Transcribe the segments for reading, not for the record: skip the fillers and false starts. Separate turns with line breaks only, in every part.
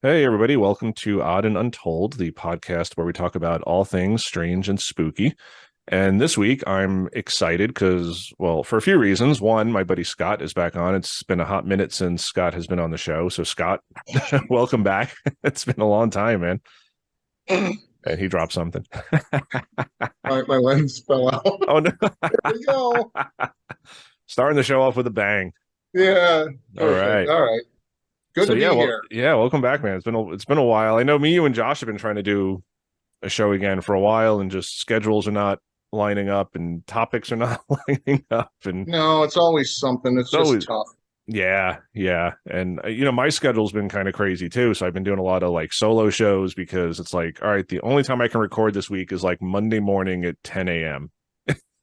Hey, everybody, welcome to Odd and Untold, the podcast where we talk about all things strange and spooky. And this week I'm excited because, well, for a few reasons. One, my buddy Scott is back on. It's been a hot minute since Scott has been on the show. So, Scott, welcome back. It's been a long time, man. And he dropped something.
My lens fell out.
Oh, no.
There we go.
Starting the show off with a bang.
Yeah,
All
perfect.
right.
All right. Good
So,
to
yeah,
be
well,
here.
yeah, welcome back, man. It's been a while. I know me, you, and Josh have been trying to do a show again for a while, and just schedules are not lining up and topics are not lining up, and
No, it's always something. It's
so
just tough.
yeah, and my schedule's been kind of crazy too, so I've been doing a lot of like solo shows because it's like, all right, the only time I can record this week is like Monday morning at 10 a.m.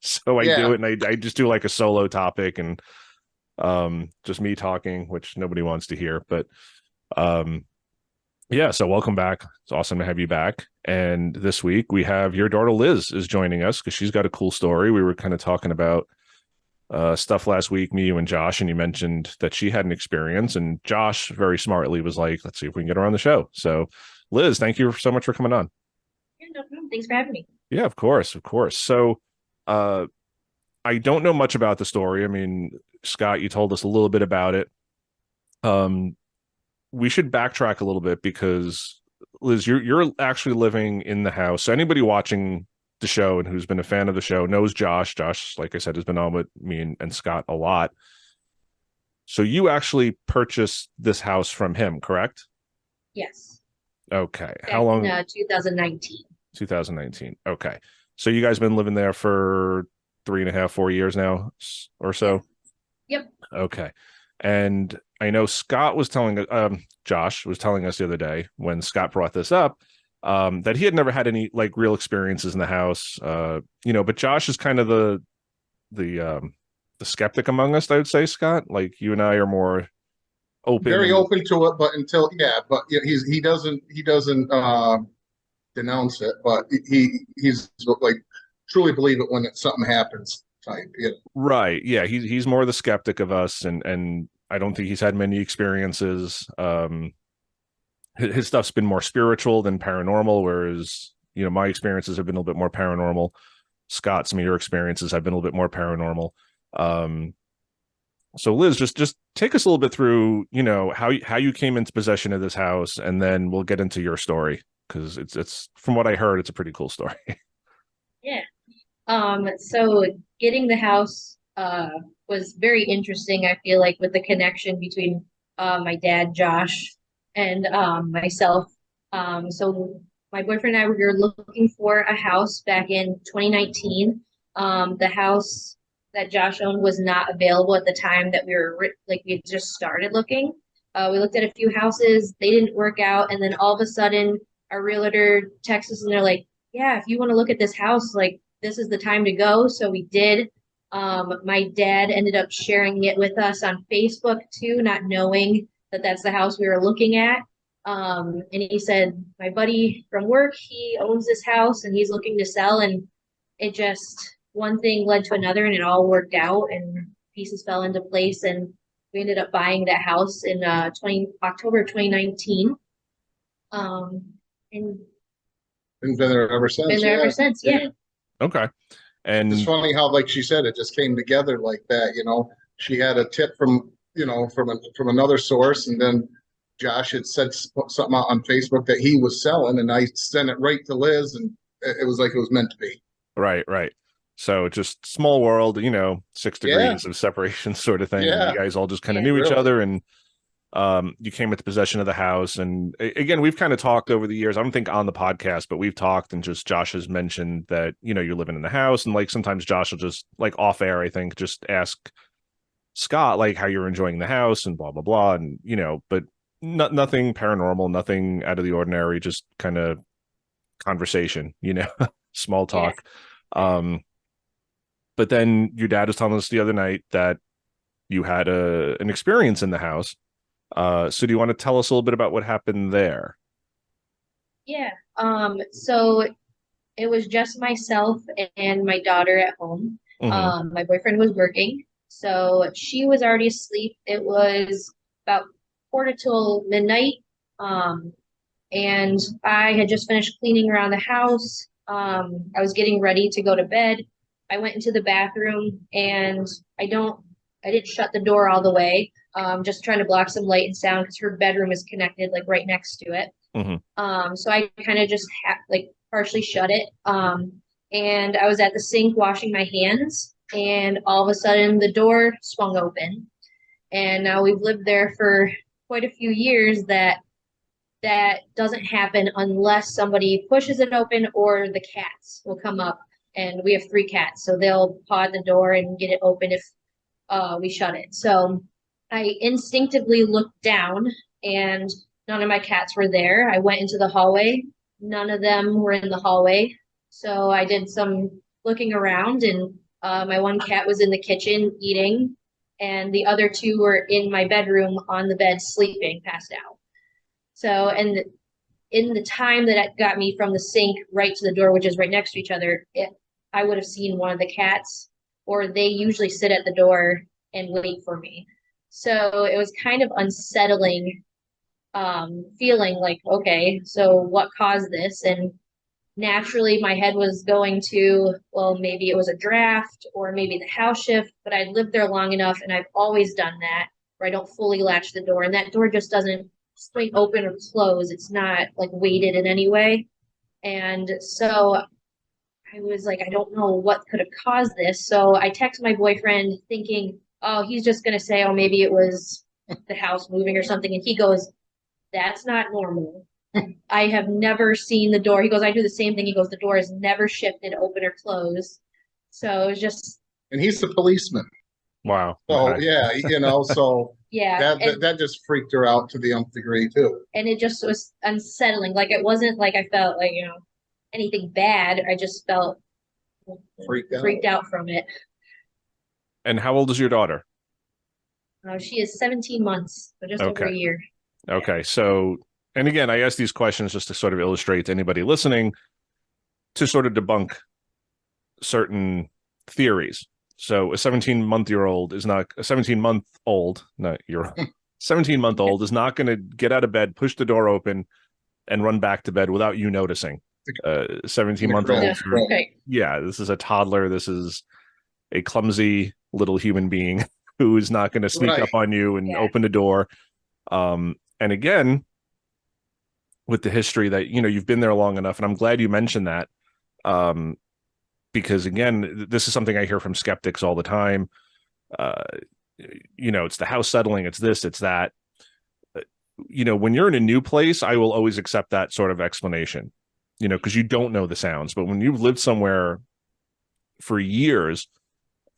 So I do
Yeah.
it, and I just do like a solo topic, and just me talking, which nobody wants to hear. But um yeah, so welcome back. It's awesome to have you back. And this week we have your daughter Liz is joining us because she's got a cool story. We were kind of talking about stuff last week, me, you, and Josh, and you mentioned that she had an experience. And Josh very smartly was like, let's see if we can get her on the show. So, Liz, thank you so much for coming on.
Yeah, no problem. Thanks for having me.
Yeah, of course, of course. So, uh, I don't know much about the story. I mean, Scott, you told us a little bit about it. Um, we should backtrack a little bit because Liz, you're actually living in the house. So anybody watching the show and who's been a fan of the show knows Josh. Josh, like I said, has been on with me and Scott a lot. So you actually purchased this house from him, correct?
Yes,
Okay. How
back in
long?
2019.
2019. Okay. So you guys been living there for 3.5, 4 years now or
Yeah.
so?
Yep.
Okay. And I know Scott was telling Josh was telling us the other day when Scott brought this up, that he had never had any like real experiences in the house. But Josh is kind of the skeptic among us, I would say, Scott. Like you and I are more open
Very
and
open to it, but he doesn't denounce it, but he's like truly believe it when something happens type.
right. Yeah, he's more the skeptic of us, and I don't think he's had many experiences. His stuff's been more spiritual than paranormal, whereas my experiences have been a little bit more paranormal. Scott, some of your experiences have been a little bit more paranormal. Um, so Liz, just take us a little bit through, how you came into possession of this house, and then we'll get into your story because it's from what I heard, it's a pretty cool story.
Yeah. So getting the house was very interesting, I feel like, with the connection between my dad, Josh, and myself. So my boyfriend and I were looking for a house back in 2019. The house that Josh owned was not available at the time that we had just started looking. We looked at a few houses, they didn't work out, and then all of a sudden our realtor texts us and they're like, yeah, if you want to look at this house, like this is the time to go. So we did. My dad ended up sharing it with us on Facebook too, not knowing that that's the house we were looking at. And he said, my buddy from work, he owns this house and he's looking to sell. And it just, one thing led to another and it all worked out and pieces fell into place. And we ended up buying that house in October 2019. Um, and
And been there ever
been
since.
there ever
Yeah,
since.
yeah.
Yeah.
Okay,
It's
and
funny how, like she said, it just came together like that. She had a tip from another source, and then Josh had said something out on Facebook that he was selling, and I sent it right to Liz, and it was like it was meant to be.
right, right. So just small world, 6 degrees
Yeah,
of separation sort of thing, and you
yeah,
guys all just kind of
Yeah.
knew each
really.
other, and you came into possession of the house. And again, we've kind of talked over the years. I don't think on the podcast, but we've talked, and just Josh has mentioned that you're living in the house, and like sometimes Josh will just like off air, I think, just ask Scott like how you're enjoying the house and blah blah blah, and but nothing paranormal, nothing out of the ordinary, just kind of conversation, small
Yeah.
talk. Um, but then your dad was telling us the other night that you had an experience in the house. So do you want to tell us a little bit about what happened there?
Yeah. So it was just myself and my daughter at home.
Hmm.
My boyfriend was working, so she was already asleep. It was about quarter till midnight. And I had just finished cleaning around the house. I was getting ready to go to bed. I went into the bathroom and I didn't shut the door all the way. Just trying to block some light and sound because her bedroom is connected like right next to it.
Hmm.
So I kind of just like partially shut it. And I was at the sink washing my hands, and all of a sudden the door swung open. And now we've lived there for quite a few years. That doesn't happen unless somebody pushes it open or the cats will come up. And we have three cats, so they'll paw at the door and get it open if we shut it. So I instinctively looked down, and none of my cats were there. I went into the hallway. None of them were in the hallway. So I did some looking around, and my one cat was in the kitchen eating, and the other two were in my bedroom on the bed sleeping, passed out. So, and in the time that it got me from the sink right to the door, which is right next to each other, I would have seen one of the cats, or they usually sit at the door and wait for me. So it was kind of unsettling, feeling like, okay, so what caused this? And naturally, my head was going to, well, maybe it was a draft or maybe the house shift, but I'd lived there long enough and I've always done that where I don't fully latch the door, and that door just doesn't swing open or close. It's not like weighted in any way. And so I was like, I don't know what could have caused this. So I text my boyfriend thinking, oh, he's just going to say, oh, maybe it was the house moving or something. And he goes, that's not normal. I have never seen the door. He goes, I do the same thing. He goes, the door is never shifted open or closed. So it was just.
And he's the policeman.
Wow.
So
Okay.
yeah, so
Yeah.
that just freaked her out to the nth degree too.
And it just was unsettling. Like it wasn't like I felt like, anything bad. I just felt freaked out from it.
And how old is your daughter?
She is 17 months, so just over a
Okay.
year.
Okay. So, and again, I ask these questions just to sort of illustrate to anybody listening to sort of debunk certain theories. So a 17-month-old is not a 17-month-old, not year 17-month-old is not going to get out of bed, push the door open, and run back to bed without you noticing. 17-month-old,
Right.
yeah, this is a toddler. This is a clumsy little human being who is not going to sneak up on you and open the door. And again, with the history that, you've been there long enough, and I'm glad you mentioned that. Because again, this is something I hear from skeptics all the time. It's the house settling, it's this, it's that. When you're in a new place, I will always accept that sort of explanation, because you don't know the sounds. But when you've lived somewhere for years,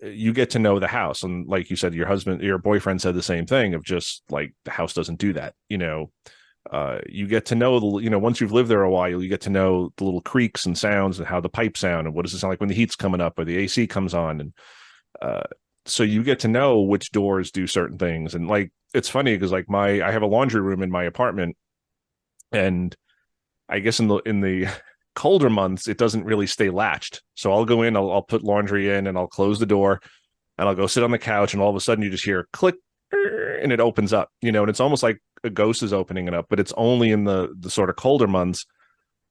you get to know the house. And like you said, your boyfriend said the same thing of just like, the house doesn't do that. You get to know once you've lived there a while, you get to know the little creaks and sounds and how the pipes sound and what does it sound like when the heat's coming up or the AC comes on. And so you get to know which doors do certain things. And like, it's funny because like I have a laundry room in my apartment, and I guess in the colder months, it doesn't really stay latched. So I'll go in, I'll put laundry in, and I'll close the door, and I'll go sit on the couch, and all of a sudden you just hear click, and it opens up, and it's almost like a ghost is opening it up, but it's only in the sort of colder months.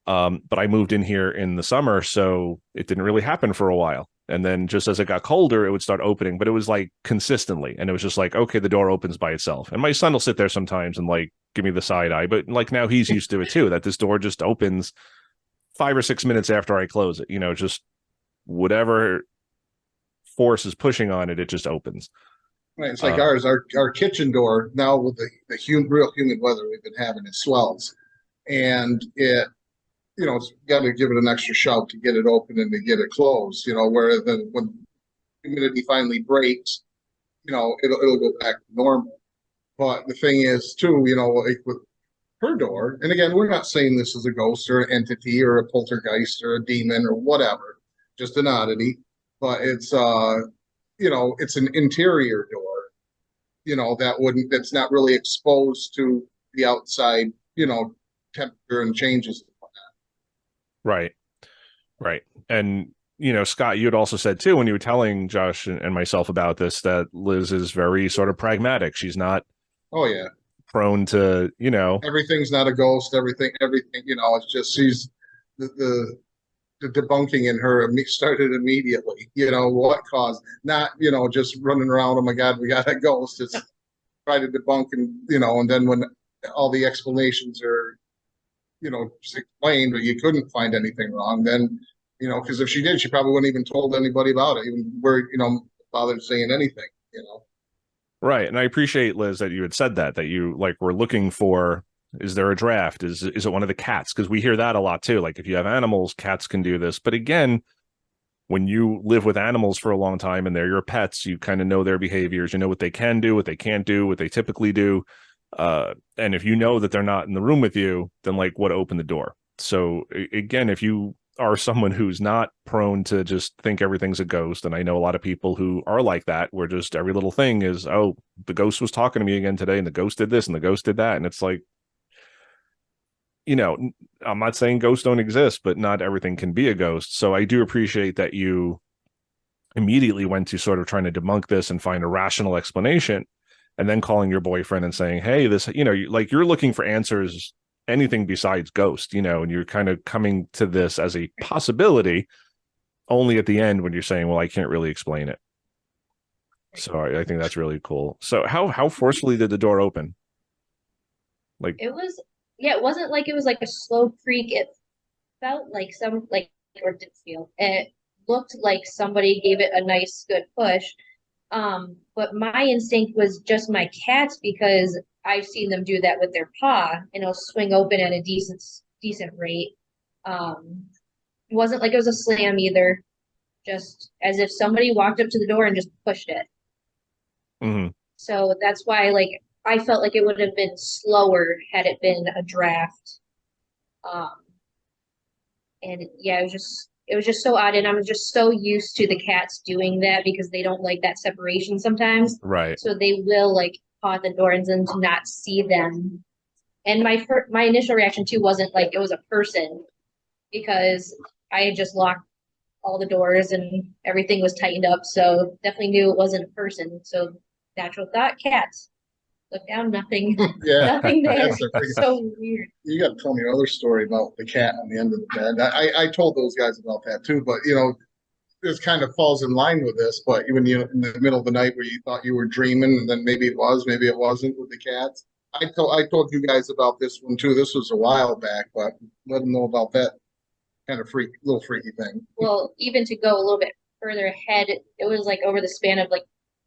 But I moved in here in the summer, so it didn't really happen for a while. And then just as it got colder, it would start opening, but it was like consistently. And it was just like, okay, the door opens by itself. And my son will sit there sometimes and like give me the side eye, but like now he's used to it too, that this door just opens 5 or 6 minutes after I close it, just whatever force is pushing on it, it just opens.
Right. It's like our kitchen door now with the real humid weather we've been having, it swells, and it, it's got to give it an extra shout to get it open and to get it closed, where then when humidity finally breaks, it'll go back to normal. But the thing is too, like with her door, and again, we're not saying this is a ghost or an entity or a poltergeist or a demon or whatever, just an oddity, but it's it's an interior door, that's not really exposed to the outside, temperature and changes.
Right. And Scott, you had also said too, when you were telling Josh and myself about this, that Liz is very sort of pragmatic. She's not prone to,
Everything's not a ghost. Everything, it's just she's the debunking in her started immediately. What caused? Not just running around. Oh my God, we got a ghost. It's try to debunk, and then when all the explanations are just explained, but you couldn't find anything wrong, then because if she did, she probably wouldn't even told anybody about it, even where bothered saying anything.
Right. And I appreciate, Liz, that you had said that you like were looking for, is there a draft? Is it one of the cats? Because we hear that a lot too. Like if you have animals, cats can do this. But again, when you live with animals for a long time and they're your pets, you kind of know their behaviors, you know what they can do, what they can't do, what they typically do. And if you know that they're not in the room with you, then like what opened the door? So again, if you are someone who's not prone to just think everything's a ghost, and I know a lot of people who are like that, where just every little thing is, oh, the ghost was talking to me again today, and the ghost did this and the ghost did that. And it's like, I'm not saying ghosts don't exist, but not everything can be a ghost. So I do appreciate that you immediately went to sort of trying to debunk this and find a rational explanation, and then calling your boyfriend and saying, hey, this, you're looking for answers, anything besides ghost, and you're kind of coming to this as a possibility only at the end when you're saying, well, I can't really explain it. So I think that's really cool. So how forcefully did the door open? Like
It was, yeah, it wasn't like it was like a slow creak. It felt like or didn't feel. It looked like somebody gave it a nice, good push. But my instinct was just my cats because I've seen them do that with their paw and it'll swing open at a decent rate. It wasn't like it was a slam either, just as if somebody walked up to the door and just pushed it.
mm-hmm.
So that's why I felt like it would have been slower had it been a draft. Um, and yeah, it was just so odd, and I'm just so used to the cats doing that because they don't like that separation sometimes.
Right.
So they will paw at the doors and to not see them. And my initial reaction too wasn't like it was a person because I had just locked all the doors and everything was tightened up, so definitely knew it wasn't a person. So natural thought, cats. Look down, nothing,
Yeah,
nothing there.
that's
So weird.
You got to tell me another story about the cat on the end of the bed. I told those guys about that too, but this kind of falls in line with this. But when you in the middle of the night where you thought you were dreaming, and then maybe it was, maybe it wasn't with the cats. I told you guys about this one too. This was a while back, but let them know about that kind of little freaky thing.
Well, even to go a little bit further ahead, it was like over the span of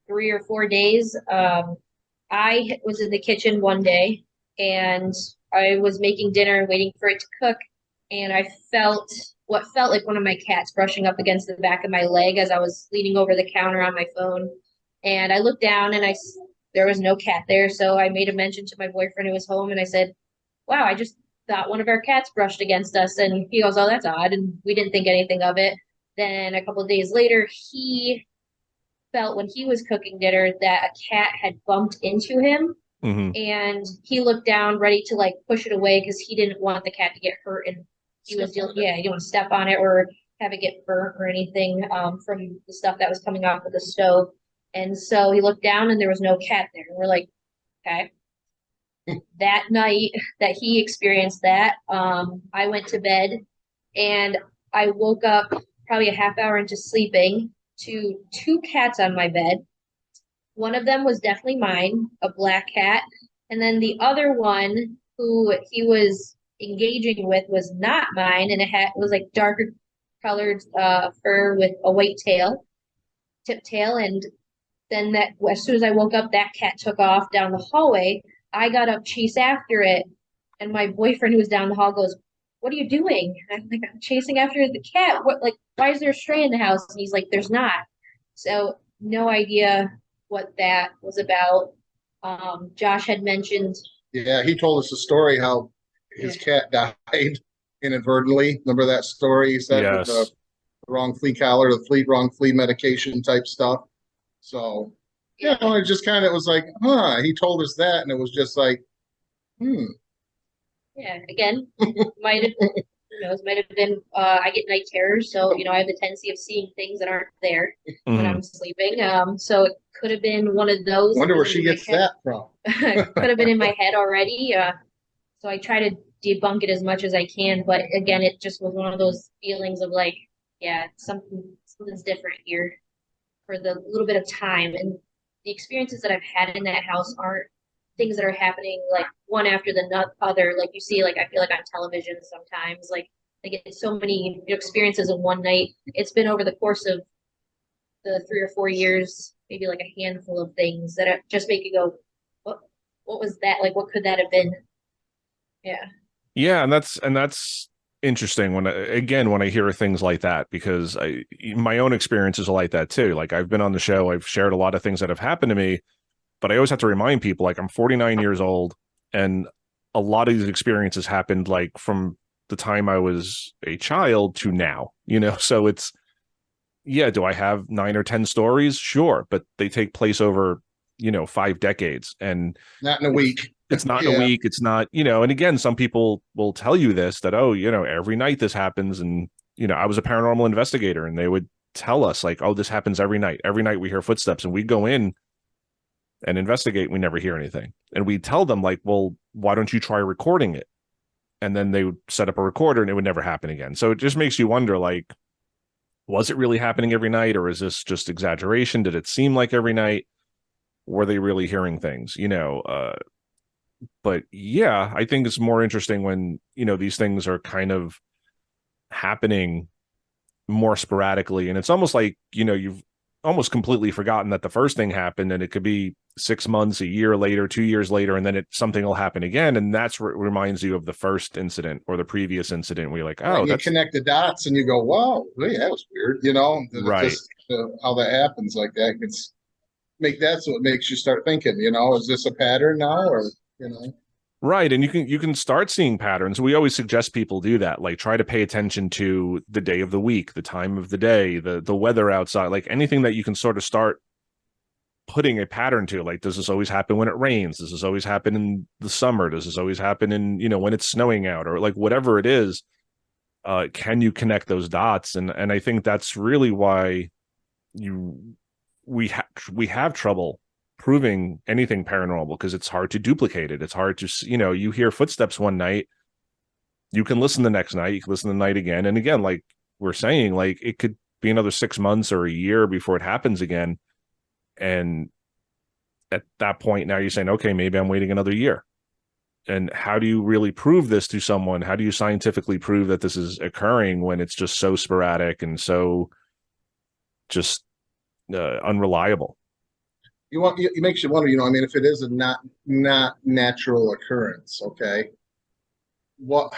3 or 4 days. I was in the kitchen one day and I was making dinner and waiting for it to cook. And I felt what felt like one of my cats brushing up against the back of my leg as I was leaning over the counter on my phone. And I looked down and there was no cat there. So I made a mention to my boyfriend who was home and I said, wow, I just thought one of our cats brushed against us. And he goes, oh, that's odd. And we didn't think anything of it. Then a couple of days later, he felt when he was cooking dinner that a cat had bumped into him.
Mm-hmm.
And he looked down ready to push it away because he didn't want the cat to get hurt. And he didn't want to step on it or have it get burnt or anything from the stuff that was coming off of the stove. And so he looked down and there was no cat there. And we're like, okay. That night that he experienced that, I went to bed and I woke up probably a half hour into sleeping to 2 cats on my bed. One of them was definitely mine, a black cat. And then the other one who he was engaging with was not mine. And it was darker colored fur with a white tip tail. And then as soon as I woke up, that cat took off down the hallway. I got up, chased after it. And my boyfriend who was down the hall goes, what are you doing? And I'm like, I'm chasing after the cat. What, why is there a stray in the house? And he's like, there's not. So no idea what that was about. Josh had mentioned.
Yeah, he told us a story how his cat died inadvertently. Remember that story he said with the wrong flea collar, wrong flea medication type stuff. So, it just kind of was like, he told us that. And it was just like,
Yeah, again, might have Who knows? Might have been I get night terrors, so I have the tendency of seeing things that aren't there when
Mhm.
I'm sleeping. So it could have been one of those that
Wonder where
was
she
in my
gets
head.
that from.
Could have been in my head already. So I try to debunk it as much as I can, but again, it just was one of those feelings of like, yeah, something's different here for the little bit of time. And the experiences that I've had in that house aren't things that are happening like one after the other. Like you see, like I feel like on television sometimes, like they get so many experiences in one night. It's been over the course of the 3 or 4 years, maybe like a handful of things that just make you go, what? What was that? Like, what could that have been? Yeah.
Yeah, and that's interesting when again when I hear things like that, because my own experiences are like that too. Like I've been on the show, I've shared a lot of things that have happened to me, but I always have to remind people like I'm 49 years old, and a lot of these experiences happened like from the time I was a child to now, So it's, yeah, do I have 9 or 10 stories? Sure, but they take place over, 5 decades, and
Not in a
it's
week.
it's not in a
Yeah.
week. It's not, and again, some people will tell you this, that, oh, every night this happens. And, I was a paranormal investigator, and they would tell us like, oh, this happens every night. Every night we hear footsteps, and we go in and investigate. We never hear anything. And we tell them like, well, why don't you try recording it? And then they would set up a recorder, and it would never happen again. So it just makes you wonder, like, was it really happening every night, or is this just exaggeration? Did it seem like every night? Were they really hearing things? But yeah, I think it's more interesting when, these things are kind of happening more sporadically. And it's almost like, you've almost completely forgotten that the first thing happened, and it could be 6 months, a year later, 2 years later, and then something will happen again. And that's what reminds you of the first incident or the previous incident where you're like,
Right.
oh,
And you
that's
connect the dots and you go, wow, hey, that was weird. And it
right.
just how that happens like that. It's that's what makes you start thinking, is this a pattern now you know?
Right. And you can start seeing patterns. We always suggest people do that. Like try to pay attention to the day of the week, the time of the day, the weather outside, like anything that you can sort of start putting a pattern to. Like, does this always happen when it rains? Does this always happen in the summer? Does this always happen in, when it's snowing out, or like whatever it is? Can you connect those dots? And I think that's really why you we have trouble proving anything paranormal, because it's hard to duplicate it. It's hard to, you hear footsteps one night, you can listen the next night, you can listen the night again and again. Like we're saying, like it could be another 6 months or a year before it happens again. And at that point, now you're saying, okay, maybe I'm waiting another year. And how do you really prove this to someone? How do you scientifically prove that this is occurring when it's just so sporadic and so just unreliable?
It makes you wonder, I mean, if it is a not natural occurrence, okay, what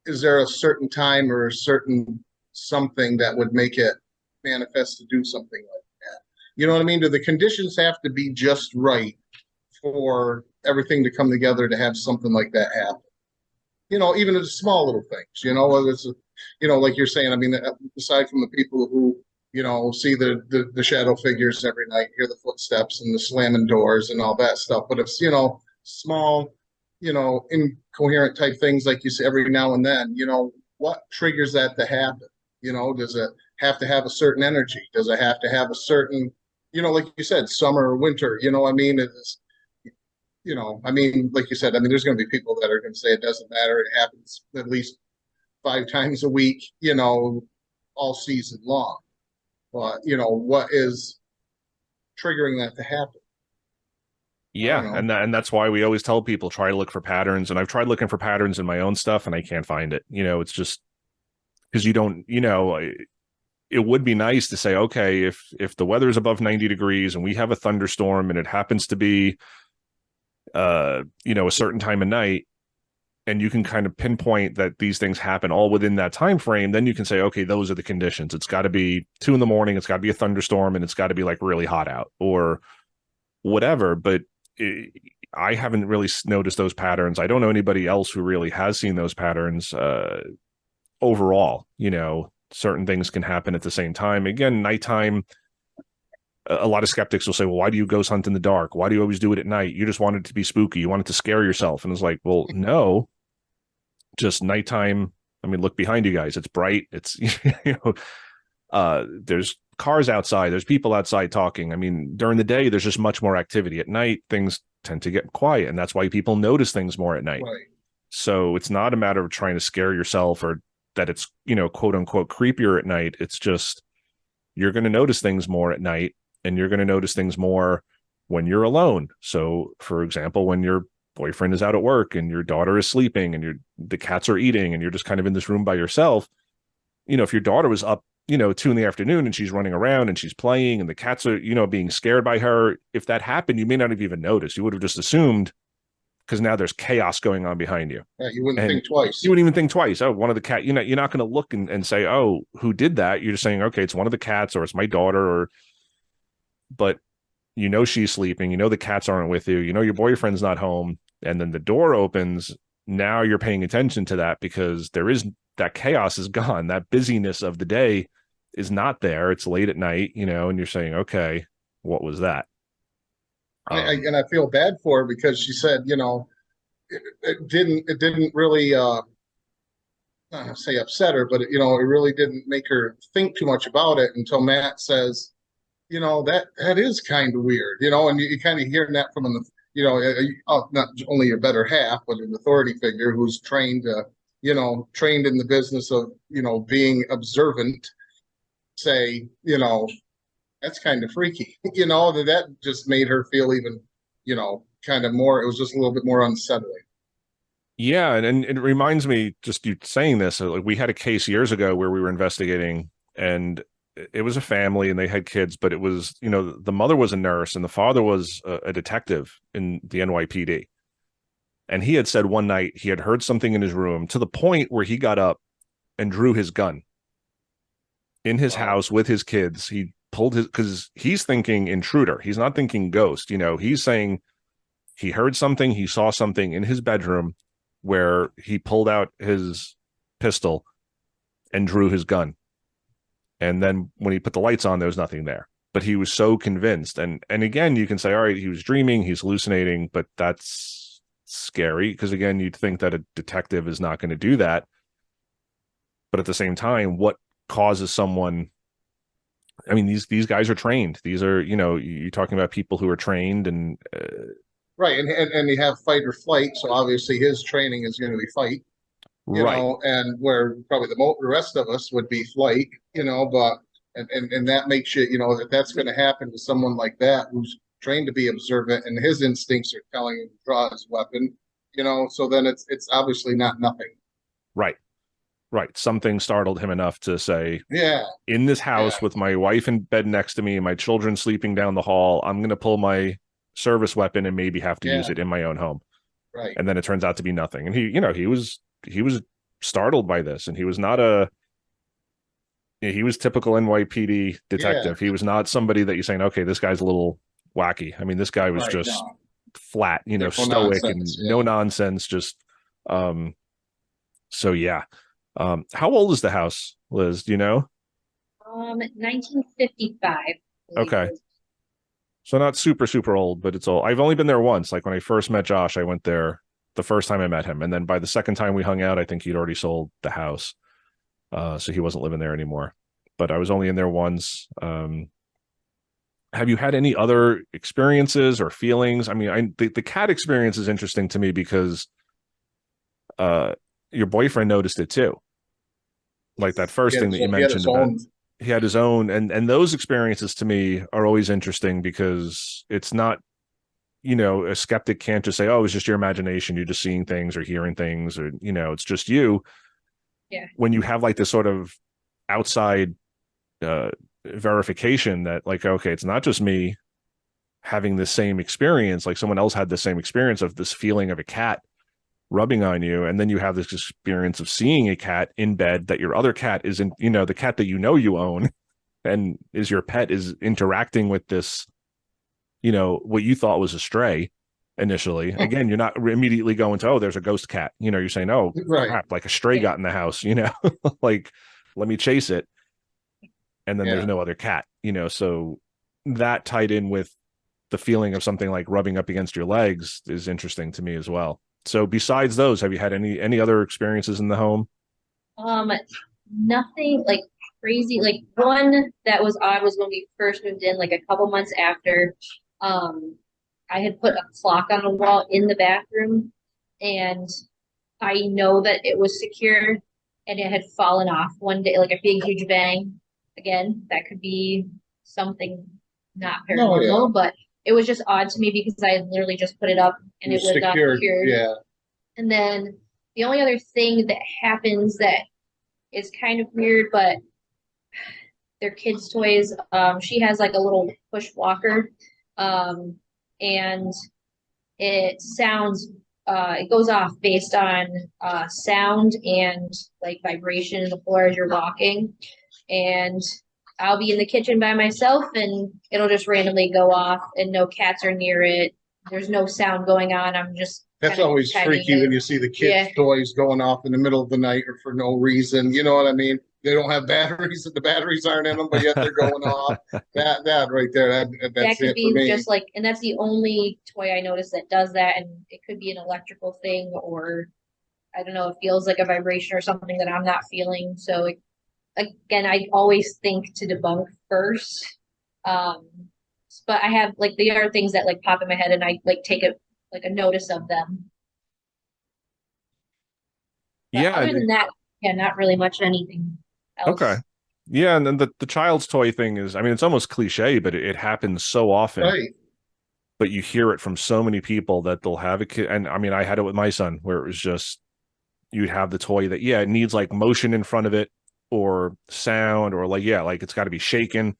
is there a certain time or a certain something that would make it manifest to do something like that? You know what I mean? Do the conditions have to be just right for everything to come together to have something like that happen? Even the small little things, whether it's, like you're saying, I mean, aside from the people who, see the shadow figures every night, hear the footsteps and the slamming doors and all that stuff. But it's, small, incoherent type things like you see every now and then, what triggers that to happen? Does it have to have a certain energy? Does it have to have a certain, like you said, summer or winter? I mean, it's, I mean, like you said, I mean, there's going to be people that are going to say it doesn't matter. It happens at least 5 times a week, all season long. But, what is triggering that to happen? I don't
Yeah,
know.
and that's why we always tell people try to look for patterns. And I've tried looking for patterns in my own stuff, and I can't find it. It's just because you don't, it would be nice to say, okay, if the weather is above 90 degrees and we have a thunderstorm and it happens to be a certain time of night, and you can kind of pinpoint that these things happen all within that time frame, then you can say, okay, those are the conditions. It's got to be 2 a.m, it's got to be a thunderstorm, and it's got to be like really hot out or whatever. But I haven't really noticed those patterns. I don't know anybody else who really has seen those patterns. Overall, certain things can happen at the same time. Again, nighttime, a lot of skeptics will say, well, why do you ghost hunt in the dark? Why do you always do it at night? You just want it to be spooky. You want it to scare yourself. And it's like, well, no, just nighttime I mean, look behind you guys. It's bright. It's, there's cars outside. There's people outside talking. I mean, during the day, there's just much more activity. At night, things tend to get quiet. And that's why people notice things more at night.
Right.
So it's not a matter of trying to scare yourself or that it's, quote unquote, creepier at night. It's just you're going to notice things more at night, and you're going to notice things more when you're alone. So, for example, when your boyfriend is out at work and your daughter is sleeping and the cats are eating and you're just kind of in this room by yourself, if your daughter was up, 2 PM and she's running around and she's playing and the cats are, being scared by her, if that happened, you may not have even noticed. You would have just assumed, because now there's chaos going on behind you.
Yeah, you wouldn't think twice.
You wouldn't even think twice. Oh, one of the cat, you're not going to look and say, oh, who did that? You're just saying, okay, it's one of the cats or it's my daughter, but she's sleeping, the cats aren't with you, your boyfriend's not home, and then the door opens. Now you're paying attention to that because that chaos is gone. That busyness of the day is not there. It's late at night, and you're saying, okay, what was that?
And I feel bad for her because she said, it didn't really say upset her, but it really didn't make her think too much about it until Matt says, that is kind of weird, and you kind of hearing that from not only your better half, but an authority figure who's trained in the business of, being observant, say, that's kind of freaky, that just made her feel even, kind of more, it was just a little bit more unsettling.
Yeah. And it reminds me, just you saying this, like we had a case years ago where we were investigating, and it was a family and they had kids, but it was, the mother was a nurse and the father was a detective in the NYPD. And he had said one night he had heard something in his room to the point where he got up and drew his gun in his house with his kids. He pulled because he's thinking intruder. He's not thinking ghost. He's saying he heard something, he saw something in his bedroom where he pulled out his pistol and drew his gun. And then when he put the lights on, there was nothing there. But he was so convinced. And again, you can say, all right, he was dreaming, he's hallucinating, but that's scary because, again, you'd think that a detective is not going to do that. But at the same time, what causes someone? I mean, these guys are trained. These are, you're talking about people who are trained and
right. And you have fight or flight. So obviously his training is going to be fight,
right.
And where probably the rest of us would be flight, but and that makes you, that's going to happen to someone like that who's trained to be observant and his instincts are telling him to draw his weapon, so then it's obviously not nothing.
Right. Something startled him enough to say,
yeah,
in this house with my wife in bed next to me and my children sleeping down the hall, I'm going to pull my service weapon and maybe have to use it in my own home.
Right.
And then it turns out to be nothing. And he was startled by this, and he was not he was typical NYPD detective. He was not somebody that you're saying, okay, this guy's a little wacky. I mean, this guy was just flat, stoic and no nonsense. Just, so yeah. How old is the house, Liz? Do you know?
1955.
Okay. So not super, super old, but it's old. I've only been there once. Like when I first met Josh, I went there the first time I met him. And then by the second time we hung out, I think he'd already sold the house. So he wasn't living there anymore. But I was only in there once. Have you had any other experiences or feelings? I mean, the cat experience is interesting to me because your boyfriend noticed it too. Like that first thing that you mentioned about he had his own, and those experiences to me are always interesting because it's not, a skeptic can't just say, oh, it's just your imagination, you're just seeing things or hearing things, or it's just you.
Yeah.
When you have like this sort of outside verification that, like, okay, it's not just me having the same experience, like someone else had the same experience of this feeling of a cat rubbing on you, and then you have this experience of seeing a cat in bed that your other cat isn't, the cat that you own and is your pet is interacting with this, what you thought was a stray initially. Again, you're not immediately going to, oh, there's a ghost cat, you're saying, oh, crap, like a stray got in the house, like, let me chase it. And then there's no other cat, so that tied in with the feeling of something like rubbing up against your legs is interesting to me as well. So besides those, have you had any other experiences in the home?
Um, nothing like crazy. Like one that was odd was when we first moved in, like a couple months after. Um, I had put a clock on the wall in the bathroom, and I know that it was secure, and it had fallen off one day, like a big huge bang. Again, that could be something not
Oh, yeah.
paranormal, but it was just odd to me because I had literally just put it up and it was
Secured.
secured.
Yeah.
And then the only other thing that happens that is kind of weird, but they're kids' toys. She has like a little push walker, um, and it sounds. It goes off based on sound and like vibration in the floor as you're walking. And I'll be in the kitchen by myself, and it'll just randomly go off, and no cats are near it. There's no sound going on. I'm just
That's
kind of
always
petting
freaky when
it.
you see the
Yeah,
kids' toys going off in the middle of the night or for no reason. You know what I mean? They don't have batteries, and the batteries aren't in them, but yet they're going off. That right there,
that
that's
could
it for
be
me.
just like, and that's the only toy I noticed that does that, and it could be an electrical thing, or I don't know, it feels like a vibration or something that I'm not feeling. So again, I always think to debunk first. Um, but I have like the other things that like pop in my head, and I like take a like a notice of them. But
Yeah.
other than that, yeah, not really much anything
Okay.
else.
Yeah, and then the child's toy thing is, I mean, it's almost cliche, but it happens so often.
Right.
But you hear it from so many people that they'll have a kid. And I mean, I had it with my son where it was just you'd have the toy that, yeah, it needs like motion in front of it or sound or like, yeah, like it's got to be shaken.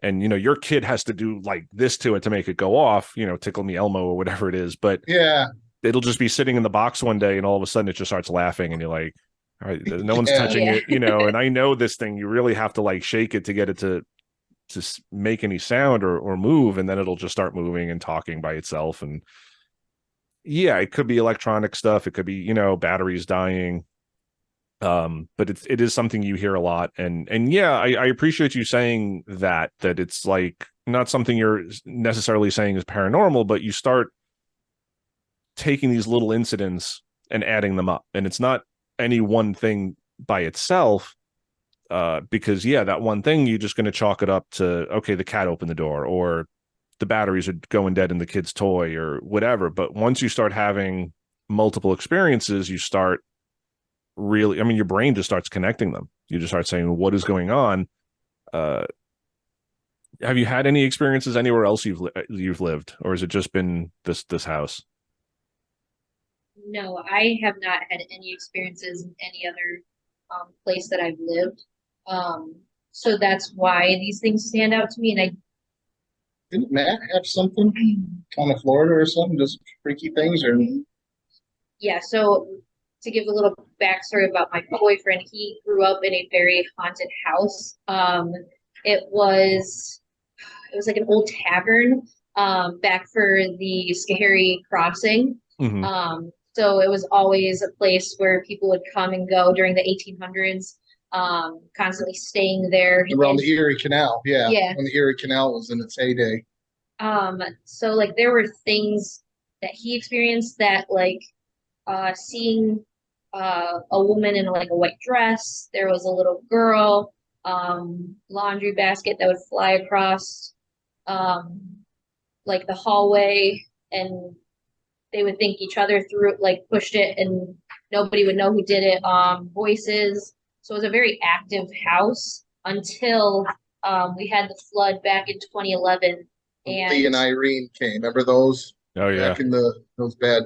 And, your kid has to do like this to it to make it go off, tickle me Elmo or whatever it is. But
Yeah.
it'll just be sitting in the box one day and all of a sudden it just starts laughing and you're like, all right, no one's
Yeah.
touching
Yeah.
it, and I know this thing, you really have to like shake it to get it to make any sound or move, and then it'll just start moving and talking by itself. And yeah, it could be electronic stuff, it could be batteries dying, but it is something you hear a lot. And yeah, I appreciate you saying that it's like not something you're necessarily saying is paranormal, but you start taking these little incidents and adding them up, and it's not any one thing by itself, because yeah, that one thing you're just going to chalk it up to, okay, the cat opened the door or the batteries are going dead in the kid's toy or whatever. But once you start having multiple experiences, you start really, I mean, your brain just starts connecting them. You just start saying, what is going on? uh have you had any experiences anywhere else you've lived, or has it just been this house?
No, I have not had any experiences in any other place that I've lived. Um, so that's why these things stand out to me. And
Didn't Matt have something on the Florida or something? Just freaky things or
yeah, so to give a little backstory about my boyfriend, he grew up in a very haunted house. It was it was like an old tavern back for the Schoharie crossing.
Hmm.
So it was always a place where people would come and go during the 1800s, constantly staying there.
around
And
the Erie Canal? Yeah,
yeah,
when the Erie Canal was in its heyday.
so like there were things that he experienced that like seeing a woman in like a white dress. There was a little girl, laundry basket that would fly across um, like the hallway, and they would think each other threw it, like pushed it, and nobody would know who did it. Voices. So it was a very active house until we had the flood back in 2011,
When Lee
and
and Irene came. Remember those
Oh yeah.
back in those bad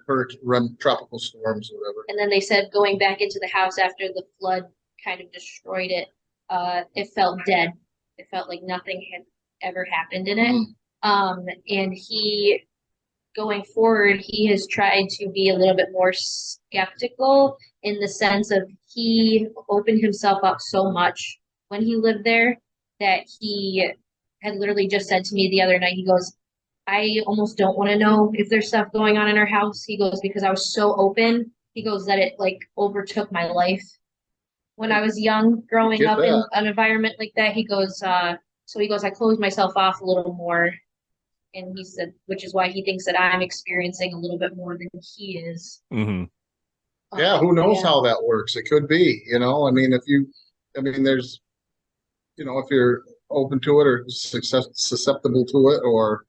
hurricane tropical storms or whatever.
and then they said going back into the house after the flood kind of destroyed it, it felt dead. It felt like nothing had ever happened in it. And he, going forward, he has tried to be a little bit more skeptical in the sense of he opened himself up so much when he lived there that he had literally just said to me the other night, he goes, I almost don't want to know if there's stuff going on in our house. He goes, because I was so open. He goes, that it like overtook my life when I was young, growing
Get
up in
that.
an environment like that. He goes, so he goes, I closed myself off a little more. And he said, which is why he thinks that I'm experiencing a little bit more than he is.
Hmm.
Yeah, who knows
Yeah.
how that works? It could be, you know. I mean, there's, you know, if you're open to it or susceptible to it, or,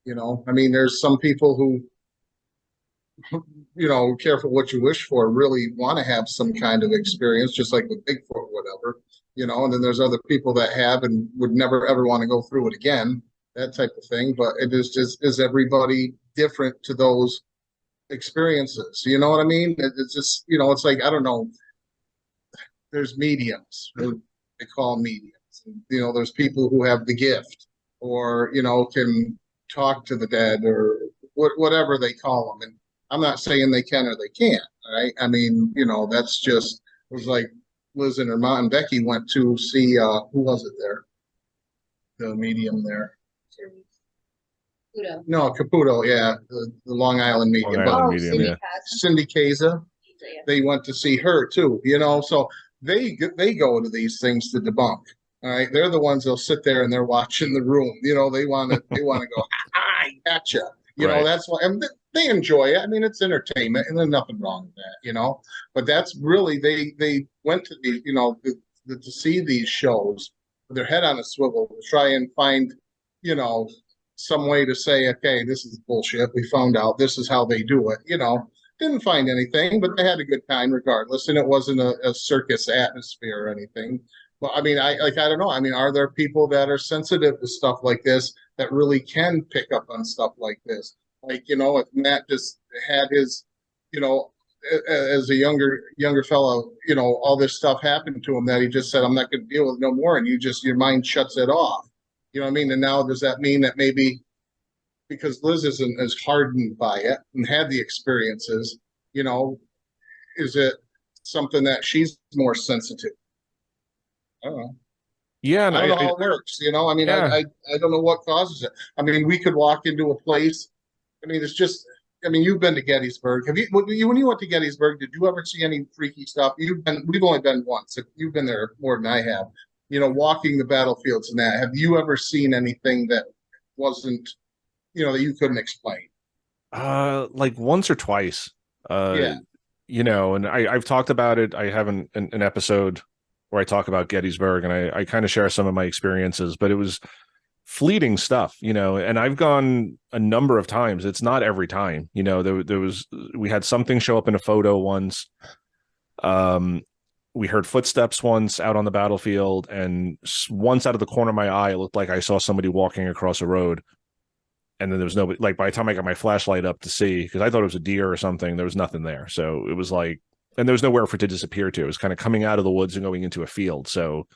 you know, I mean, there's some people who, you know, careful what you wish for, really want to have some kind of experience, just like with Bigfoot or whatever, you know. And then there's other people that have and would never ever want to go through it again, that type of thing. But it is just, is everybody different to those experiences? You know what I mean? It's just, you know, it's like, I don't know, there's mediums, they call them mediums. You know, there's people who have the gift, or, you know, can talk to the dead, or whatever they call them. And I'm not saying they can or they can't, right? I mean, you know, that's just, it was like Liz and her mom and Becky went to see, who was it there? The medium there.
Pluto.
No, Caputo, yeah, the Long Island medium.
Long
But
Island
Oh,
medium,
Cindy
yeah.
Kaza.
Cindy Kaza,
Yeah.
they went to see her too, you know. So they go to these things to debunk. All right, they're the ones that'll sit there and they're watching the room. You know, they want to go, I gotcha. You know,
Right.
that's why, and they enjoy it. I mean, it's entertainment, and there's nothing wrong with that. You know, but that's really, they went to the, you know, to see these shows with their head on a swivel to try and find, you know, some way to say, okay, this is bullshit. We found out this is how they do it. You know, didn't find anything, but they had a good time regardless, and it wasn't a circus atmosphere or anything. But I mean, I don't know. I mean, are there people that are sensitive to stuff like this that really can pick up on stuff like this? Like, you know, if Matt just had his, you know, as a younger fellow, you know, all this stuff happened to him that he just said, I'm not going to deal with it no more, and you just, your mind shuts it off. You know what I mean? And now, does that mean that maybe because Liz isn't as hardened by it and had the experiences, you know, is it something that she's more sensitive? I don't know.
Yeah, and
I don't know how it works. You know, I mean,
yeah.
I don't know what causes it. I mean, we could walk into a place. I mean, it's just. I mean, you've been to Gettysburg. Have you? When you went to Gettysburg, did you ever see any freaky stuff? You've been. We've only been once. You've been there more than I have. You know, walking the battlefields and that. Have you ever seen anything that wasn't, you know, that you couldn't explain?
Like once or twice.
Yeah.
You know, and I've talked about it. I have an episode where I talk about Gettysburg, and I kind of share some of my experiences, but it was fleeting stuff, you know. And I've gone a number of times. It's not every time, you know. There was, we had something show up in a photo once. We heard footsteps once out on the battlefield, and once out of the corner of my eye, it looked like I saw somebody walking across a road. And then there was nobody. Like by the time I got my flashlight up to see, because I thought it was a deer or something, there was nothing there. So it was like, and there was nowhere for it to disappear to. It was kind of coming out of the woods and going into a field. So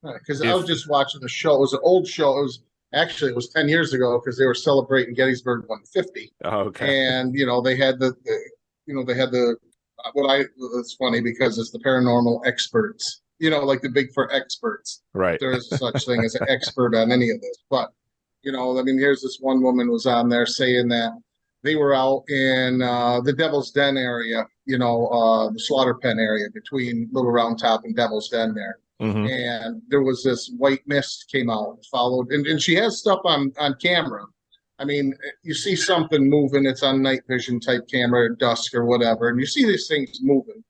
Because I
if
was just watching the show. It was an old show. It was 10 years ago because they were celebrating Gettysburg 150.
oh, okay,
And, you know, they had you know, they had it's funny because it's the paranormal experts, you know, like the Bigfoot experts.
right,
There is such thing as an expert on any of this. But, you know, I mean, here's this one woman was on there saying that they were out in the Devil's Den area, you know, the slaughter pen area between Little Round Top and Devil's Den there.
hmm
And there was this white mist came out, followed, and she has stuff on camera. I mean, you see something moving, it's on night vision type camera at dusk or whatever, and you see these things moving.